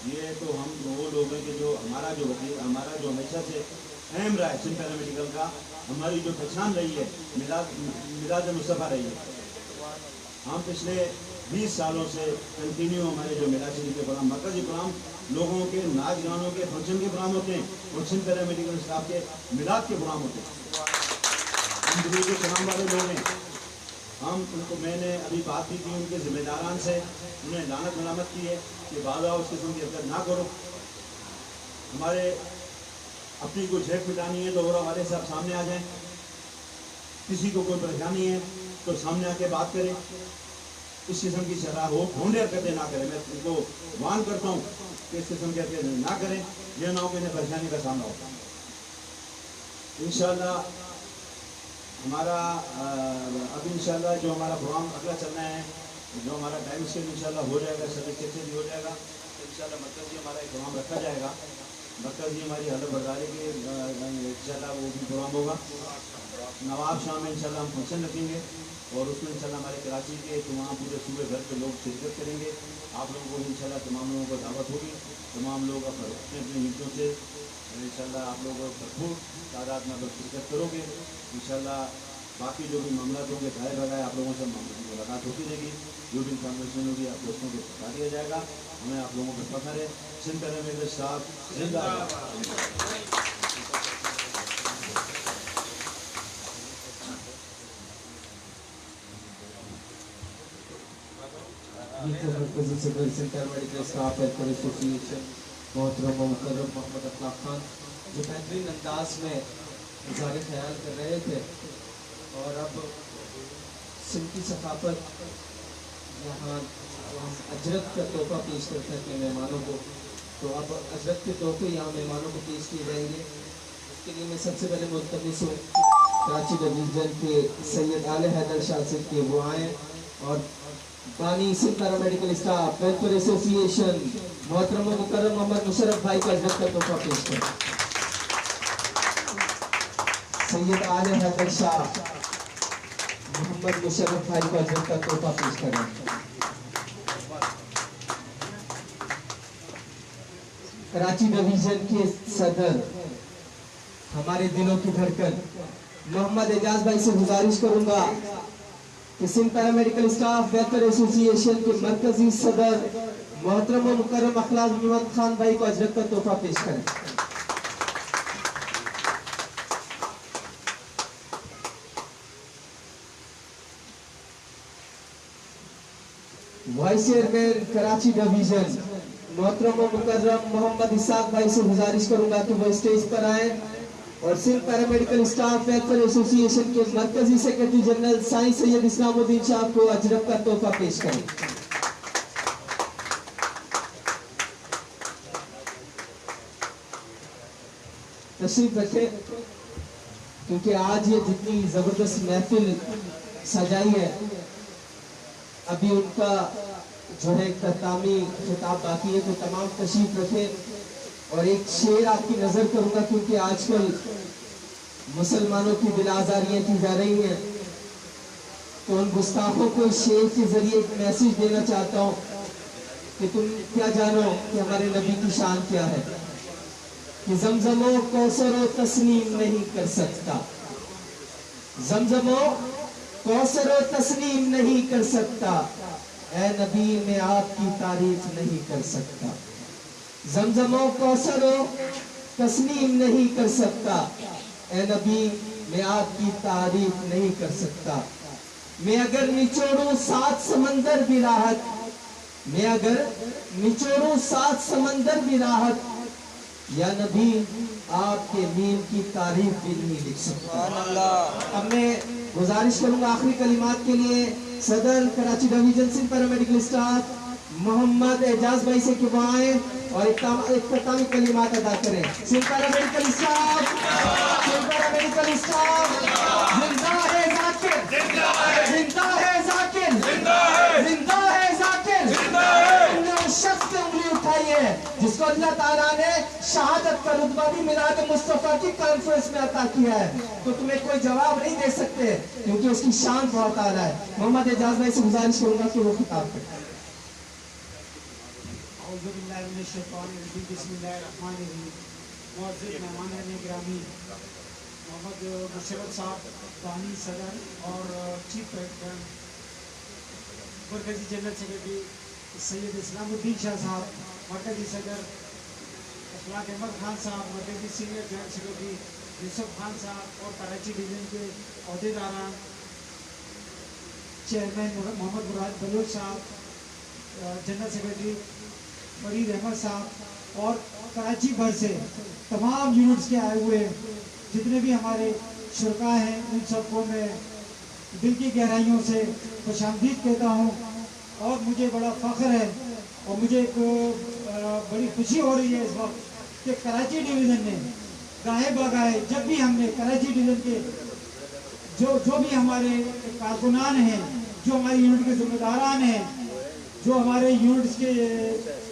ये तो हम वो लोग हैं कि जो हमारा जो हमेशा से अहम रहा है सिंध पैरामेडिकल का, हमारी जो पहचान रही है मिलाद मुस्तफ़ा रही है। हम पिछले 20 सालों से कंटिन्यू हमारे जो मिलाद शरीफ के प्रोग्राम, मरकज़ी प्रोग्राम, लोगों के नाच गानों के फंक्शन के प्रोग्राम होते हैं और सिंध पैरामेडिकल स्टाफ के मिलाद के प्रोग्राम होते हैं। हम दिल्ली के तमाम वाले लोग हैं, हम उनको मैंने अभी बात की थी उनके जिम्मेदारान से, उन्हें लानत मलामत की है कि बाज़ उस किस्म की हरकत ना करो। हमारे अपनी कोई झेक पिटानी है तो और हमारे साहब सामने आ जाएं, किसी को कोई परेशानी है तो सामने आके बात करें, इस किस्म की शराह हो ढूंढे हरकतें ना करें। मैं उनको वार्न करता हूँ कि इस किस्म की हरकतें ना करें, ये ना हो कि इन्हें परेशानी का सामना होता है। इंशाल्लाह हमारा अब इंशाल्लाह जो हमारा प्रोग्राम अगला चलना है, जो हमारा टाइम स्केल इंशाल्लाह हो जाएगा, सभी से भी हो जाएगा, तो इंशाल्लाह मरकज़ी हमारा एक प्रोग्राम रखा जाएगा। मरकज़ी हमारी हल बर्दारी के इंशाल्लाह वो भी प्रोग्राम होगा। नवाब शाह में इंशाल्लाह हम फंक्शन रखेंगे और उसमें इंशाल्लाह हमारे कराची के तमाम पूरे सूबे भर के लोग शिरकत करेंगे। आप लोगों को इंशाल्लाह तमाम लोगों को दावत होगी, तमाम लोग अपने अपने हिस्सों से इंशाल्लाह आप लोग भरपूर तादाद में लोग शिरकत करोगे। इंशाल्लाह बाकी जो भी मामला होंगे चाहे बगाए आप लोगों से मुलाकात होती रहेगी, जो भी इंफॉर्मेशन होगी आप दोस्तों को बता दिया जाएगा। हमें आप लोगों को फख्र है। सिंध मेरे साहब जिंदाबाद। मरकज़ी सदर centre medical staff welfare association मोहतरम मुकर्रम मोहम्मद अखलाक खान जो बेहतरीन अंदाज में इज़हार ख्याल कर रहे थे, और अब सिंध की सकाफत यहाँ हम अजरक का तोहफा पेश करते हैं अपने मेहमानों को, तो अब अजरक के तोहफे यहाँ मेहमानों को पेश किए जाएंगे। उसके लिए मैं सबसे पहले मुल्तमिस हूँ कराची डिवीज़न के सैयद आले हैदर शाह से कि वो आएँ और बानी Sindh paramedical staff welfare association मोहतरम मुकर्रम मोहम्मद मुशर्रफ भाई का अजरक का तोहफा पेश करें। सैयद आले हैदर शाह मोहम्मद मुशर्रफ भाई का अजरक का तोहफा पेश करें। कराची डिवीजन के सदर हमारे दिलों की धड़कन मोहम्मद एजाज भाई से गुजारिश करूंगा कि Sindh paramedical staff welfare association के मरकजी सदर मोहतरम मुकर्रम अखलाक मोहम्मद खान भाई को अजरक का तोहफा पेश करें। वाइस चेयरमैन कराची डिवीजन मोहतरम मुकर्रम मोहम्मद इसाक भाई से गुजारिश करूंगा कि वो स्टेज पर आए और Sindh paramedical staff welfare association के मरकजी सेक्रेटरी जनरल साईं सैयद इस्लामुद्दीन शाह को अजरक का तोहफा पेश करें। तशरीफ रखें, क्योंकि आज ये जितनी जबरदस्त महफिल सजाई है, अभी उनका जो है इख्तितामी खिताब बाकी है, तो तमाम तशरीफ रखें। और एक शेर आपकी नजर करूंगा, क्योंकि आजकल मुसलमानों की दिलाजारियां की जा रही हैं, तो उन गुस्ताखों को इस शेर के जरिए एक मैसेज देना चाहता हूं कि तुम क्या जानो कि हमारे नबी की शान क्या है, कि जमजमो कौसरो तस्नीम नहीं कर सकता, जमजमो कौसरो तस्नीम नहीं कर सकता, ऐ नबी मैं आपकी तारीफ नहीं कर सकता, जमजमो कौसरो तस्नीम नहीं कर सकता, ऐ नबी मैं आपकी तारीफ नहीं कर सकता, मैं अगर निचोड़ूं 7 समंदर भी राहत, मैं अगर निचोड़ूं 7 समंदर भी राहत, या नबी आपके मीम की तारीफ भी नहीं लिख सकता। अब मैं गुजारिश करूंगा आखिरी कलिमात के लिए सदर Karachi division Sindh paramedical staff Mohammad Ejaz भाई से कि वो आए और इख्तितामी कलिमात अदा करें। Sindh paramedical staff, Sindh paramedical staff जिंदा है जाकिर, जिंदा है जाकिर, जिंदा है जाकिर, तुमने उस शख्स पे उंगली उठाई है जिसको अल्लाह ताला ने शहादत का रुतबा भी मिलाद मुस्तफा की कॉन्फ्रेंस में अता किया है, तो तुम्हें कोई जवाब नहीं दे सकते, क्योंकि उसकी शान बहुत आला है। मोहम्मद एजाज भाई से गुजारिश करूंगा कि वो खिताब करें। मोहम्मद मुशर्रफ साहब बानी सदर और चीफ मरकजी जनरल सेक्रेटरी सैयद इस्लामुद्दीन शाह साहब, मरकजी सदर अखलाक अहमद खान साहब, मरकजी senior general secretary Yusuf Khan साहब और कराची डिवीजन के अहदेदारान, चेयरमैन मोहम्मद मुराद बलोच साहब, जनरल सेक्रेटरी फरीद अहमद साहब और कराची भर से तमाम यूनिट्स के आए हुए जितने भी हमारे शुरका हैं उन सबको मैं दिल की गहराइयों से खुशामदीद कहता हूँ। और मुझे बड़ा फ़ख्र है और मुझे एक बड़ी खुशी हो रही है इस वक्त कि कराची डिवीज़न ने गाहे बगाहे जब भी हमने कराची डिवीज़न के जो भी हमारे कारकुनान हैं, जो हमारी यूनिट के जिम्मेदारान हैं, जो हमारे यूनिट्स के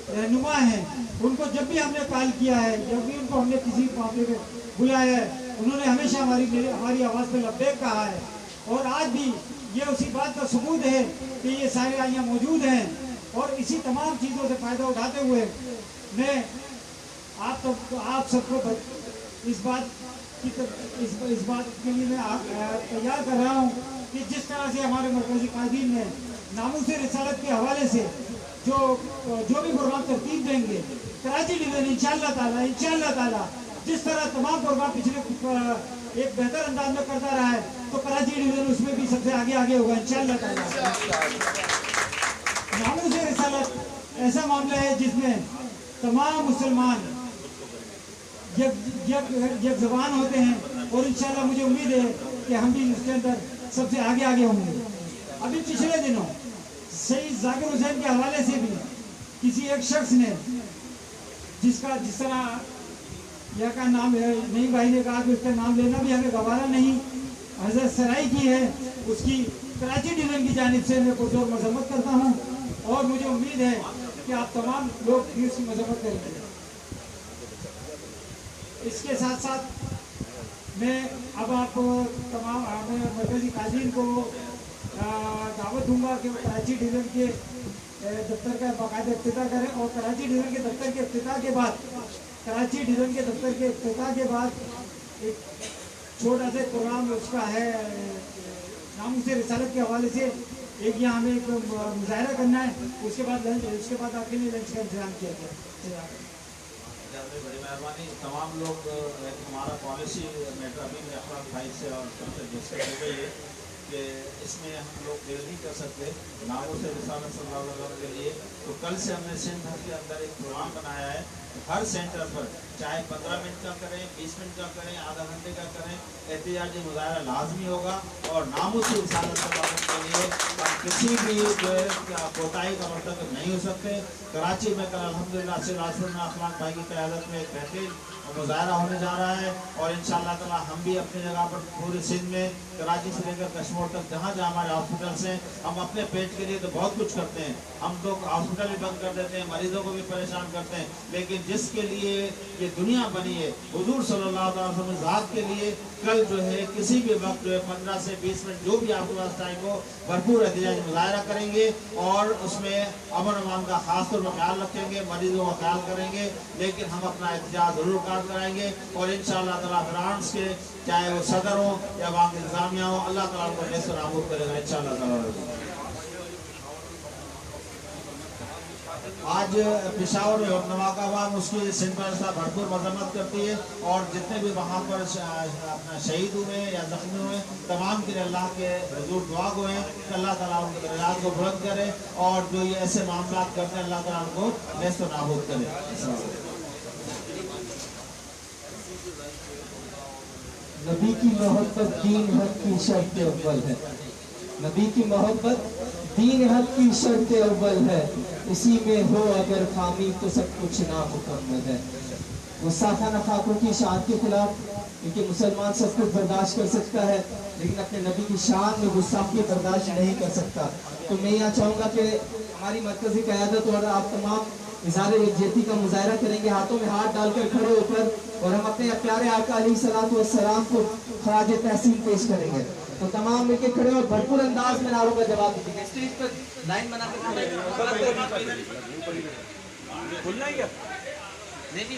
रहनुमा हैं, उनको जब भी हमने कॉल किया है, जब भी उनको हमने किसी मौके पे बुलाया है, उन्होंने हमेशा हमारी आवाज़ पे लब्बैक कहा है। और आज भी ये उसी बात का सबूत है कि ये सारे यहाँ मौजूद हैं। और इसी तमाम चीज़ों से फ़ायदा उठाते हुए मैं आप सबको इस बात के लिए मैं तैयार कर रहा हूँ कि जिस तरह से हमारे मरकज़ी कादीन ने नामूस रिसालत के हवाले से जो भी प्रोग्राम तरतीब देंगे कराची डिवीज़न इंशाअल्लाह ताला जिस तरह तमाम प्रोग्राम पिछले एक बेहतर अंदाज में करता रहा है तो कराची डिवीज़न उसमें भी सबसे आगे होगा इंशाअल्लाह ताला। नामूस रिसालत ऐसा मामला है जिसमें तमाम मुसलमान एक ज़बान होते हैं और इंशाअल्लाह मुझे उम्मीद है कि हम भी उसके अंदर सबसे आगे होंगे। अभी पिछले दिनों सईद जाकिर हुसैन के हवाले से भी किसी एक शख्स ने जिस तरह यह का नाम है नहीं भाई ने कहा कि उसका नाम लेना भी हमें गवारा नहीं, हजरत सराई की है, उसकी कराची डिवीज़न की जानिब से मैं पुरजोर मजम्मत करता हूँ और मुझे उम्मीद है कि आप तमाम लोग भी उसकी मजम्मत करेंगे। इसके साथ साथ मैं अब आप तमाम मरकज़ी कादीन को दावत दूंगा कि वो कराची डिवीज़न के दफ्तर का बाकायदा इफ्तिताह करें और कराची डिवीज़न के दफ्तर के इफ्तिताह के बाद एक छोटा सा प्रोग्राम उसका है नामूस रिसालत के हवाले से एक यहाँ हमें एक मुजाहरा करना है, उसके बाद आपके लिए लंच का इंतजाम किया गया। बड़ी मेहरबानी। तमाम लोग हमारा पॉलिसी मैटर अभी अफराद भाई से और डिस्कस हो गई है कि इसमें हम लोग देर नहीं कर सकते नामूस रिसालत सल्लल्लाहु अलैहि वसल्लम के लिए। तो कल से हमने सिंध भर के अंदर एक प्रोग्राम बनाया है, हर सेंटर पर चाहे 15 मिनट का करें, 20 मिनट का करें, आधा घंटे का करें, एहतिजाजी मुजाहरा लाजमी होगा। और नामूस रिसालत के लिए हम किसी भी जो है कोताही का मर्तकब नहीं हो सकते। कराची में कल अल्हम्दुलिल्लाह से अखलाक भाई की क़यादत में एक बेहतरीन मुजाहरा होने जा रहा है और इंशाअल्लाह ताला हम भी अपनी जगह पर पूरे सिंध में कराची से लेकर कश्मीर तक जहाँ हमारे हॉस्पिटल्स हैं, हम अपने पेट के लिए तो बहुत कुछ करते हैं, हम लोग हॉस्पिटल भी बंद कर देते हैं, मरीजों को भी परेशान करते हैं, लेकिन जिसके लिए ये दुनिया बनी है हुजूर सल्लल्लाहु अलैहि वसल्लम ज़ात के लिए कल जो है किसी भी वक्त जो है 15 से 20 मिनट जो भी आपके पास टाइम हो भरपूर एहतिजाजी मुजाहरा करेंगे और उसमें अमन अमान का खास तौर पर ख्याल रखेंगे, मरीजों का ख्याल करेंगे, लेकिन हम अपना एहतिजाज ज़रूर कराएंगे और इंशाअल्लाह ताला ब्रांड्स के चाहे वो सदर हो या वहाँ के इंतजामिया हो, अल्लाह ताला उनको नेस्त नाबूद करेगा इंशाअल्लाह ताला। आज पेशावर में नवाका अवाम उसकी सिंध पर भरपूर मजम्मत करती है और जितने भी वहाँ पर अपना शहीद हुए या जख्मी हुए तमाम के लिए अल्लाह के हुजूर दुआ को हैं कि अल्लाह ताला उनके दर्जात को बुलंद करे और जो ये ऐसे मामला करते हैं अल्लाह ताला उनको नेस्त नाबूद करे। नबी की मोहब्बत दीन हक की शर्त अव्वल है, नबी की मोहब्बत दीन हक की शर्त अव्वल है, इसी में हो अगर खामी तो सब कुछ नामुकम्मल है। गुस्साखाना खाकों की शान के खिलाफ, क्योंकि मुसलमान सब कुछ बर्दाश्त कर सकता है लेकिन अपने नबी की शान में गुस्साखी बर्दाश्त नहीं कर सकता। तो मैं यहाँ चाहूँगा कि हमारी मरकज़ी क़यादत और आप तमाम इज़हार यकजहती का मुजाहरा करेंगे, हाथों में हाथ डालकर खड़े होकर, और हम अपने प्यारे आका अलैहिस्सलातु वस्सलाम को खराज तहसीन पेश करेंगे। तो तमाम मिलकर खड़े और भरपूर अंदाज में नारों का जवाब दीजिए। स्टेज पर लाइन बनाकर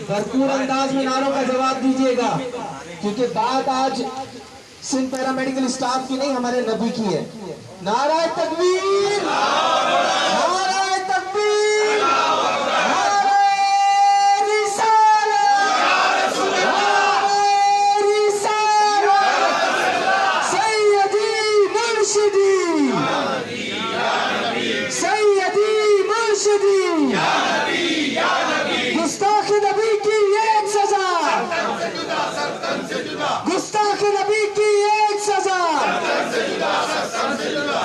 भरपूर अंदाज में नारों का जवाब दीजिएगा, क्योंकि बात आज सिंध पैरा मेडिकल स्टाफ की नहीं हमारे नबी की है। नारा तकबीर, नारा तकबीर, गुस्ताख नबी की गुस्ताख नबी की एक सजा,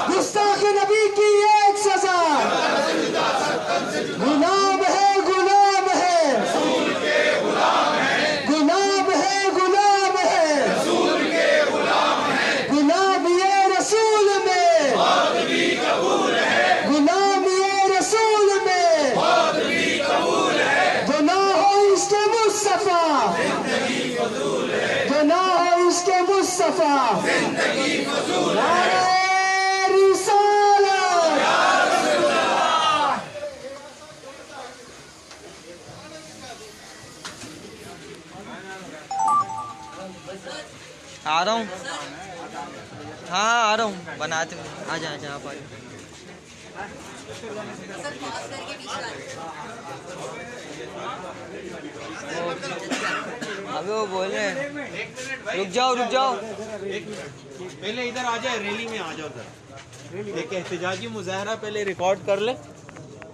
गुस्ताख नबी की एक सजा, गुलाम है, गुलाम है, गुलाम है, गुलाम है, गुलाम ये रसूल में, गुलाम ये रसूल में, जो ना हो इसके मुस्तफा, जो ना हो इसके मुस्तफा, नारे रिसालत। आ रहा हूँ, हाँ आ रहा हूँ, बनाते हुए आ जा आप अबे वो बोल रहे हैं रुक जाओ पहले इधर आ जाए, रैली में आ जाओ सर। एक एहतजाजी मुजाहरा पहले रिकॉर्ड कर ले,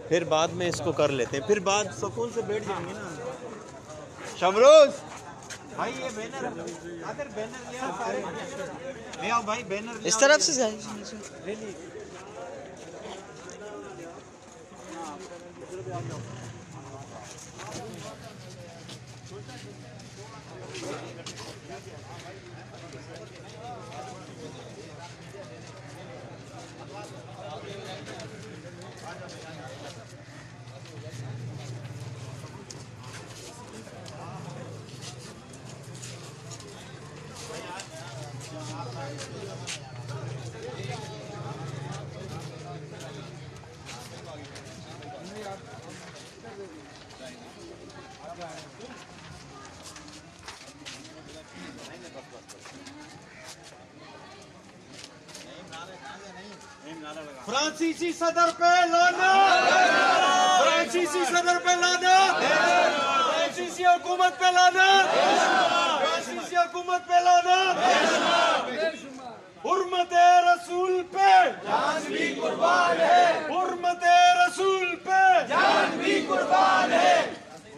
फिर बाद में इसको कर लेते हैं, फिर बाद सुकून से बैठ जाएंगे ना। शमरोज भाई ये बैनर आकर बैनर ले आओ, सारे ले आओ भाई, बैनर इस तरफ से जाए। फ्रांसीसी सदर पे लानत, फ्रांसीसी सदर पे लानत, फ्रांसीसी हुकूमत पे लानत, फ्रांसीसी हुकूमत पे लानत, हुर्मते रसूल पे जान भी कुर्बान है, हुर्मते रसूल पे जान भी कुर्बान है।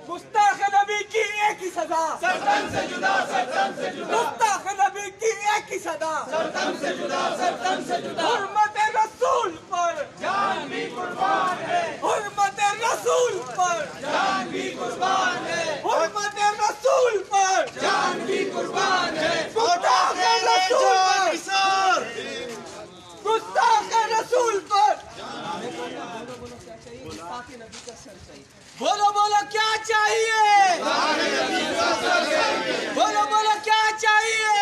गुस्ताख नबी की एक ही सजा, सरतन से जुदा, सरतन से जुदा, गुस्ताख नबी की एक ही सजा, सरतन से जुदा, सरतन से जुदा, हुर्मत रसूल पर जान भी कुर्बान है, हुर्मत रसूल पर जान भी कुर्बान है, हुर्मत रसूल पर जान भी कुर्बान है। गुस्ताख रसूल पर, गुस्ताख रसूल पर बोलो बोलो क्या चाहिए, बोलो बोलो क्या चाहिए,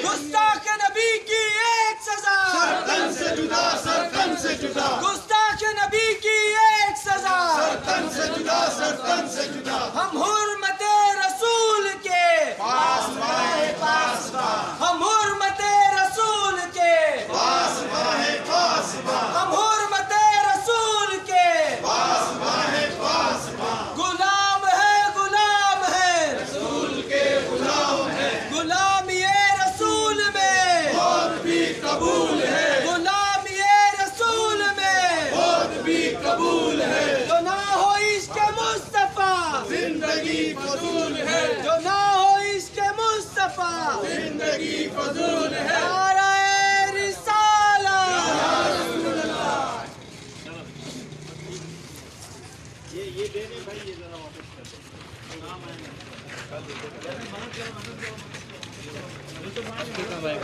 गुस्ताख नबी की एक सजा, सरतन से जुदा, सरतन से जुदा, गुस्ताख नबी की एक सजा, सरतन से जुदा, सरतन से जुदा। हम हुर्मत रसूल के पास बाहे पास बा, हम हुर्मत रसूल के पास बाहे पास बा, हम हुर्मत रसूल के पास बाहे पास बा। गुलाम है रसूल के गुलाम है, गुलाम ये रसूल में, बहुत भी कबूल है, गुलाम ये रसूल में, बहुत भी कबूल है। जो ना हो इसके मुस्तफा, जिंदगी फजूल है, जो ना हो इसके मुस्तफा, जिंदगी फजूल है। नारे रिसालत। ये देने भाई, ये जरा वापस कर दो। नाम आएगा कितना भाई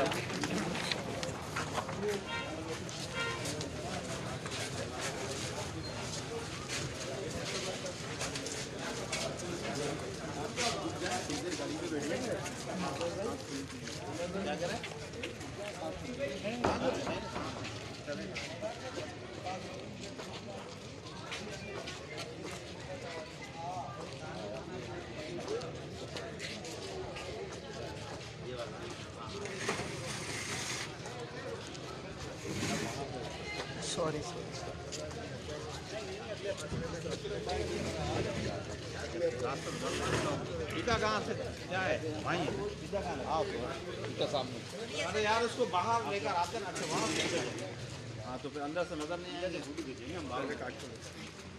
सॉरी पिता कहाँ से क्या है भाई, पिता कहाँ है? आओ पिता सामने। अरे यार उसको बाहर लेकर आते ना, अच्छा वहाँ हाँ तो फिर अंदर से नजर नहीं आएगा, हम बाहर से काट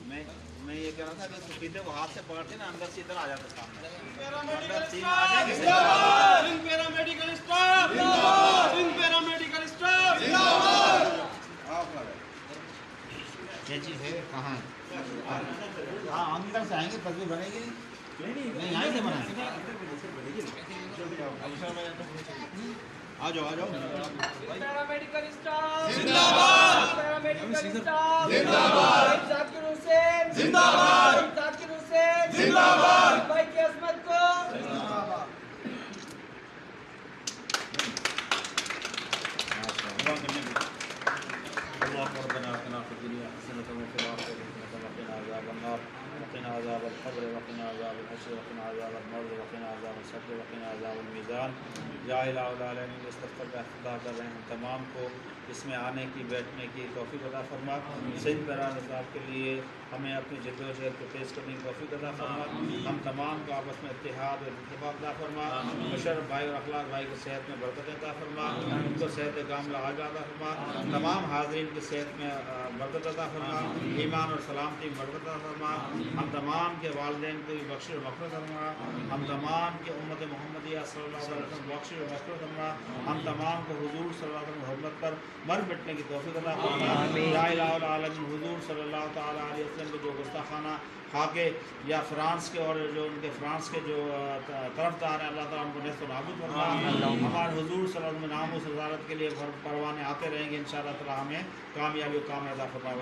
मैं ये कह रहा था कि सीधे वो हाथ से पकड़ते ना अंदर से इधर आ जाता सामने अंदर सीन आ जाएंगे पैरामेडिकल स्टाफ पैरामेडिकल स्टाफ ये चीज़ है कहाँ हाँ अंदर से आएंगे तस्वीर बनेगी नहीं यहाँ से बनाएंगे आ जाओ पैरामेडिकल स्टाफ जिंदाबाद पैरामेडिकल स्टाफ जिंदाबाद जाकिर हुसैन जिंदाबाद जाकिर हुसैन जिंदाबाद भाई की अजमत को जिंदाबाद अल्लाह रब्बना आतिना फिद दुनिया हसनतन व फिल आखिरति हसनतन व क़िना अज़ाबन नार वक़िना अज़ाबल क़ब्र वक़िना अज़ाबल हश्र वक़िना अज़ाबल मौत वक़िना अज़ाबल सब्र वक़िना अज़ाबल मीज़ान। या इलाहुल आलमीन इस दफ्तर का इफ्तिताह कर रहे हैं हम तमाम को इसमें आने की बैठने की तौफीक अता फरमा। सही पैरा निज़ाम के लिए हमें अपनी जद्दोजहद को तेज़ करने की तौफीक अता फरमा। हम तमाम को आपस में इत्तेहाद और इत्तेफाक अता फरमा। मुशर्रफ भाई और अखलाक भाई की सेहत में बरकत अता फरमा, उनको सेहत कामिला आजा अता फरमा। तमाम हाज़रीन की सेहत में बरकत अता फरमा, ईमान और सलामती में बरकत अता फरमा। हम तमाम के वालिदैन को भी बख्श और मग़फ़िरत फरमा। हम तमाम के उम्मत मुहम्मदिया सल्लल्लाहु अलैहि वसल्लम बख्श और मग़फ़िरत फरमा। हम तमाम को हुज़ूर सल्लल्लाहु अलैहि वसल्लम मोहब्बत पर मर मिटने की तौफ़ीक़ अता फरमा। या इलाहुल आलमीन हुज़ूर सल्लल्लाहु तआला अलैहि वसल्लम के जो गुस्ताखाना खाके या फ्रांस के और जो उनके फ्रांस के जो तरफदार हैं अल्लाह ताला उनको नेस्त व नाबूद फरमा। हमारे हुज़ूर सल्लल्लाहु अलैहि वसल्लम नाम और सदारत के लिए परवाने आते रहेंगे इंशाअल्लाह ताला हमें कामयाबी और कामयाब अता फरमा।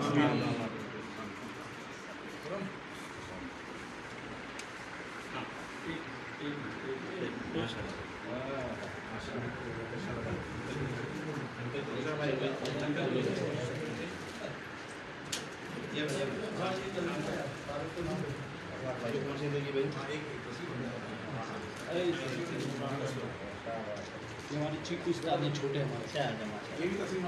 हमारे चीफ उस्ताद ने छोटे हमारे क्या है ये भी तस्वीर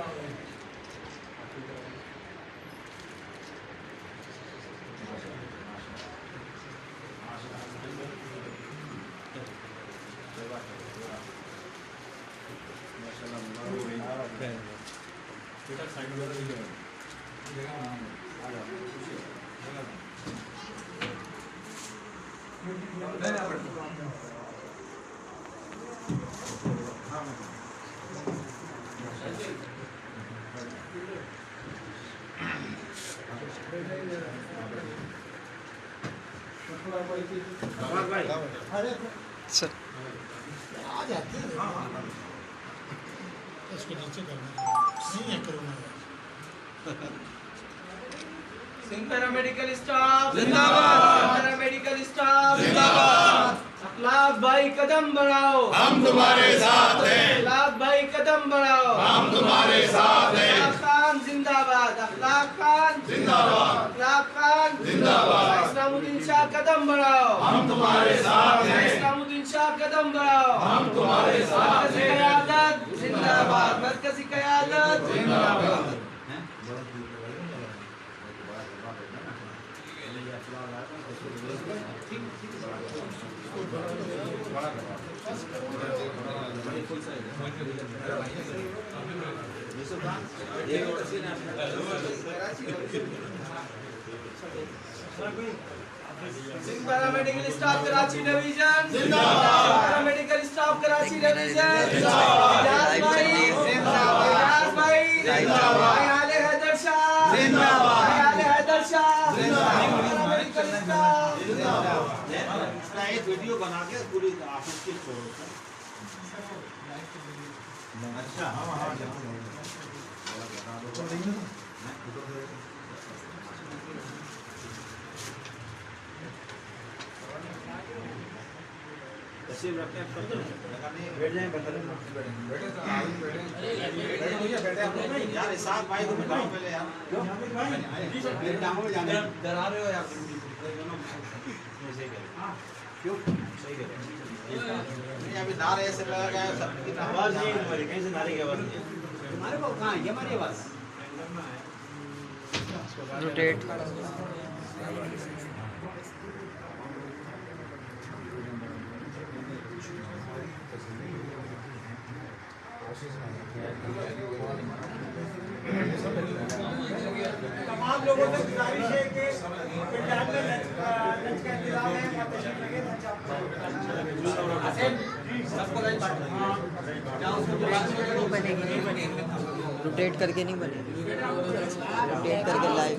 सर इसको नीचे करना नहीं है करोना सिंह पैरामेडिकल स्टाफ जिंदाबाद पैरामेडिकल स्टाफ जिंदाबाद अखलाक भाई कदम बढ़ाओ हम तुम्हारे साथ हैं अखलाक भाई कदम बढ़ाओ हम तुम्हारे साथ हैं अखलाक खान जिंदाबाद अखलाक खान जिंदाबाद अखलाक खान जिंदाबाद इस्लामुद्दीन शाह कदम बढ़ाओ हम तुम्हारे साथ हैं इस्लामुद्दीन शाह कदम बढ़ाओ हम तुम्हारे साथ हैं क़यादत जिंदाबाद मरकज़ी क़यादत जिंदाबाद। Singh paramedical staff Karachi division जिंदाबाद पैरामेडिकल स्टाफ कराची डिवीजन जिंदाबाद भाई जिंदाबाद आले हैदर शाह जिंदाबाद आले हैदर शाह पैरामेडिकल स्टाफ जिंदाबाद। एक वीडियो बना के पूरी ऑफिस की छोड़ो। अच्छा तस्वीर रखते हैं बैठ जाए यार इसाक भाई को बिठाओ पहले यार डरा रहे हो यार क्यों सही कह रहे नहीं अभी नारे ऐसे लगा गया सबकी आवाज नहीं हमारी कहीं से नारे की आवाज नहीं हमारे को कहाँ है हमारी आवाज रोटेट तमाम लोगों से गुजारिश है कि पंजाब में लंच का इंतजाम है, वहाँ तशरीफ लगे रोटेट करके नहीं बनेगी, रोटेट करके लाइव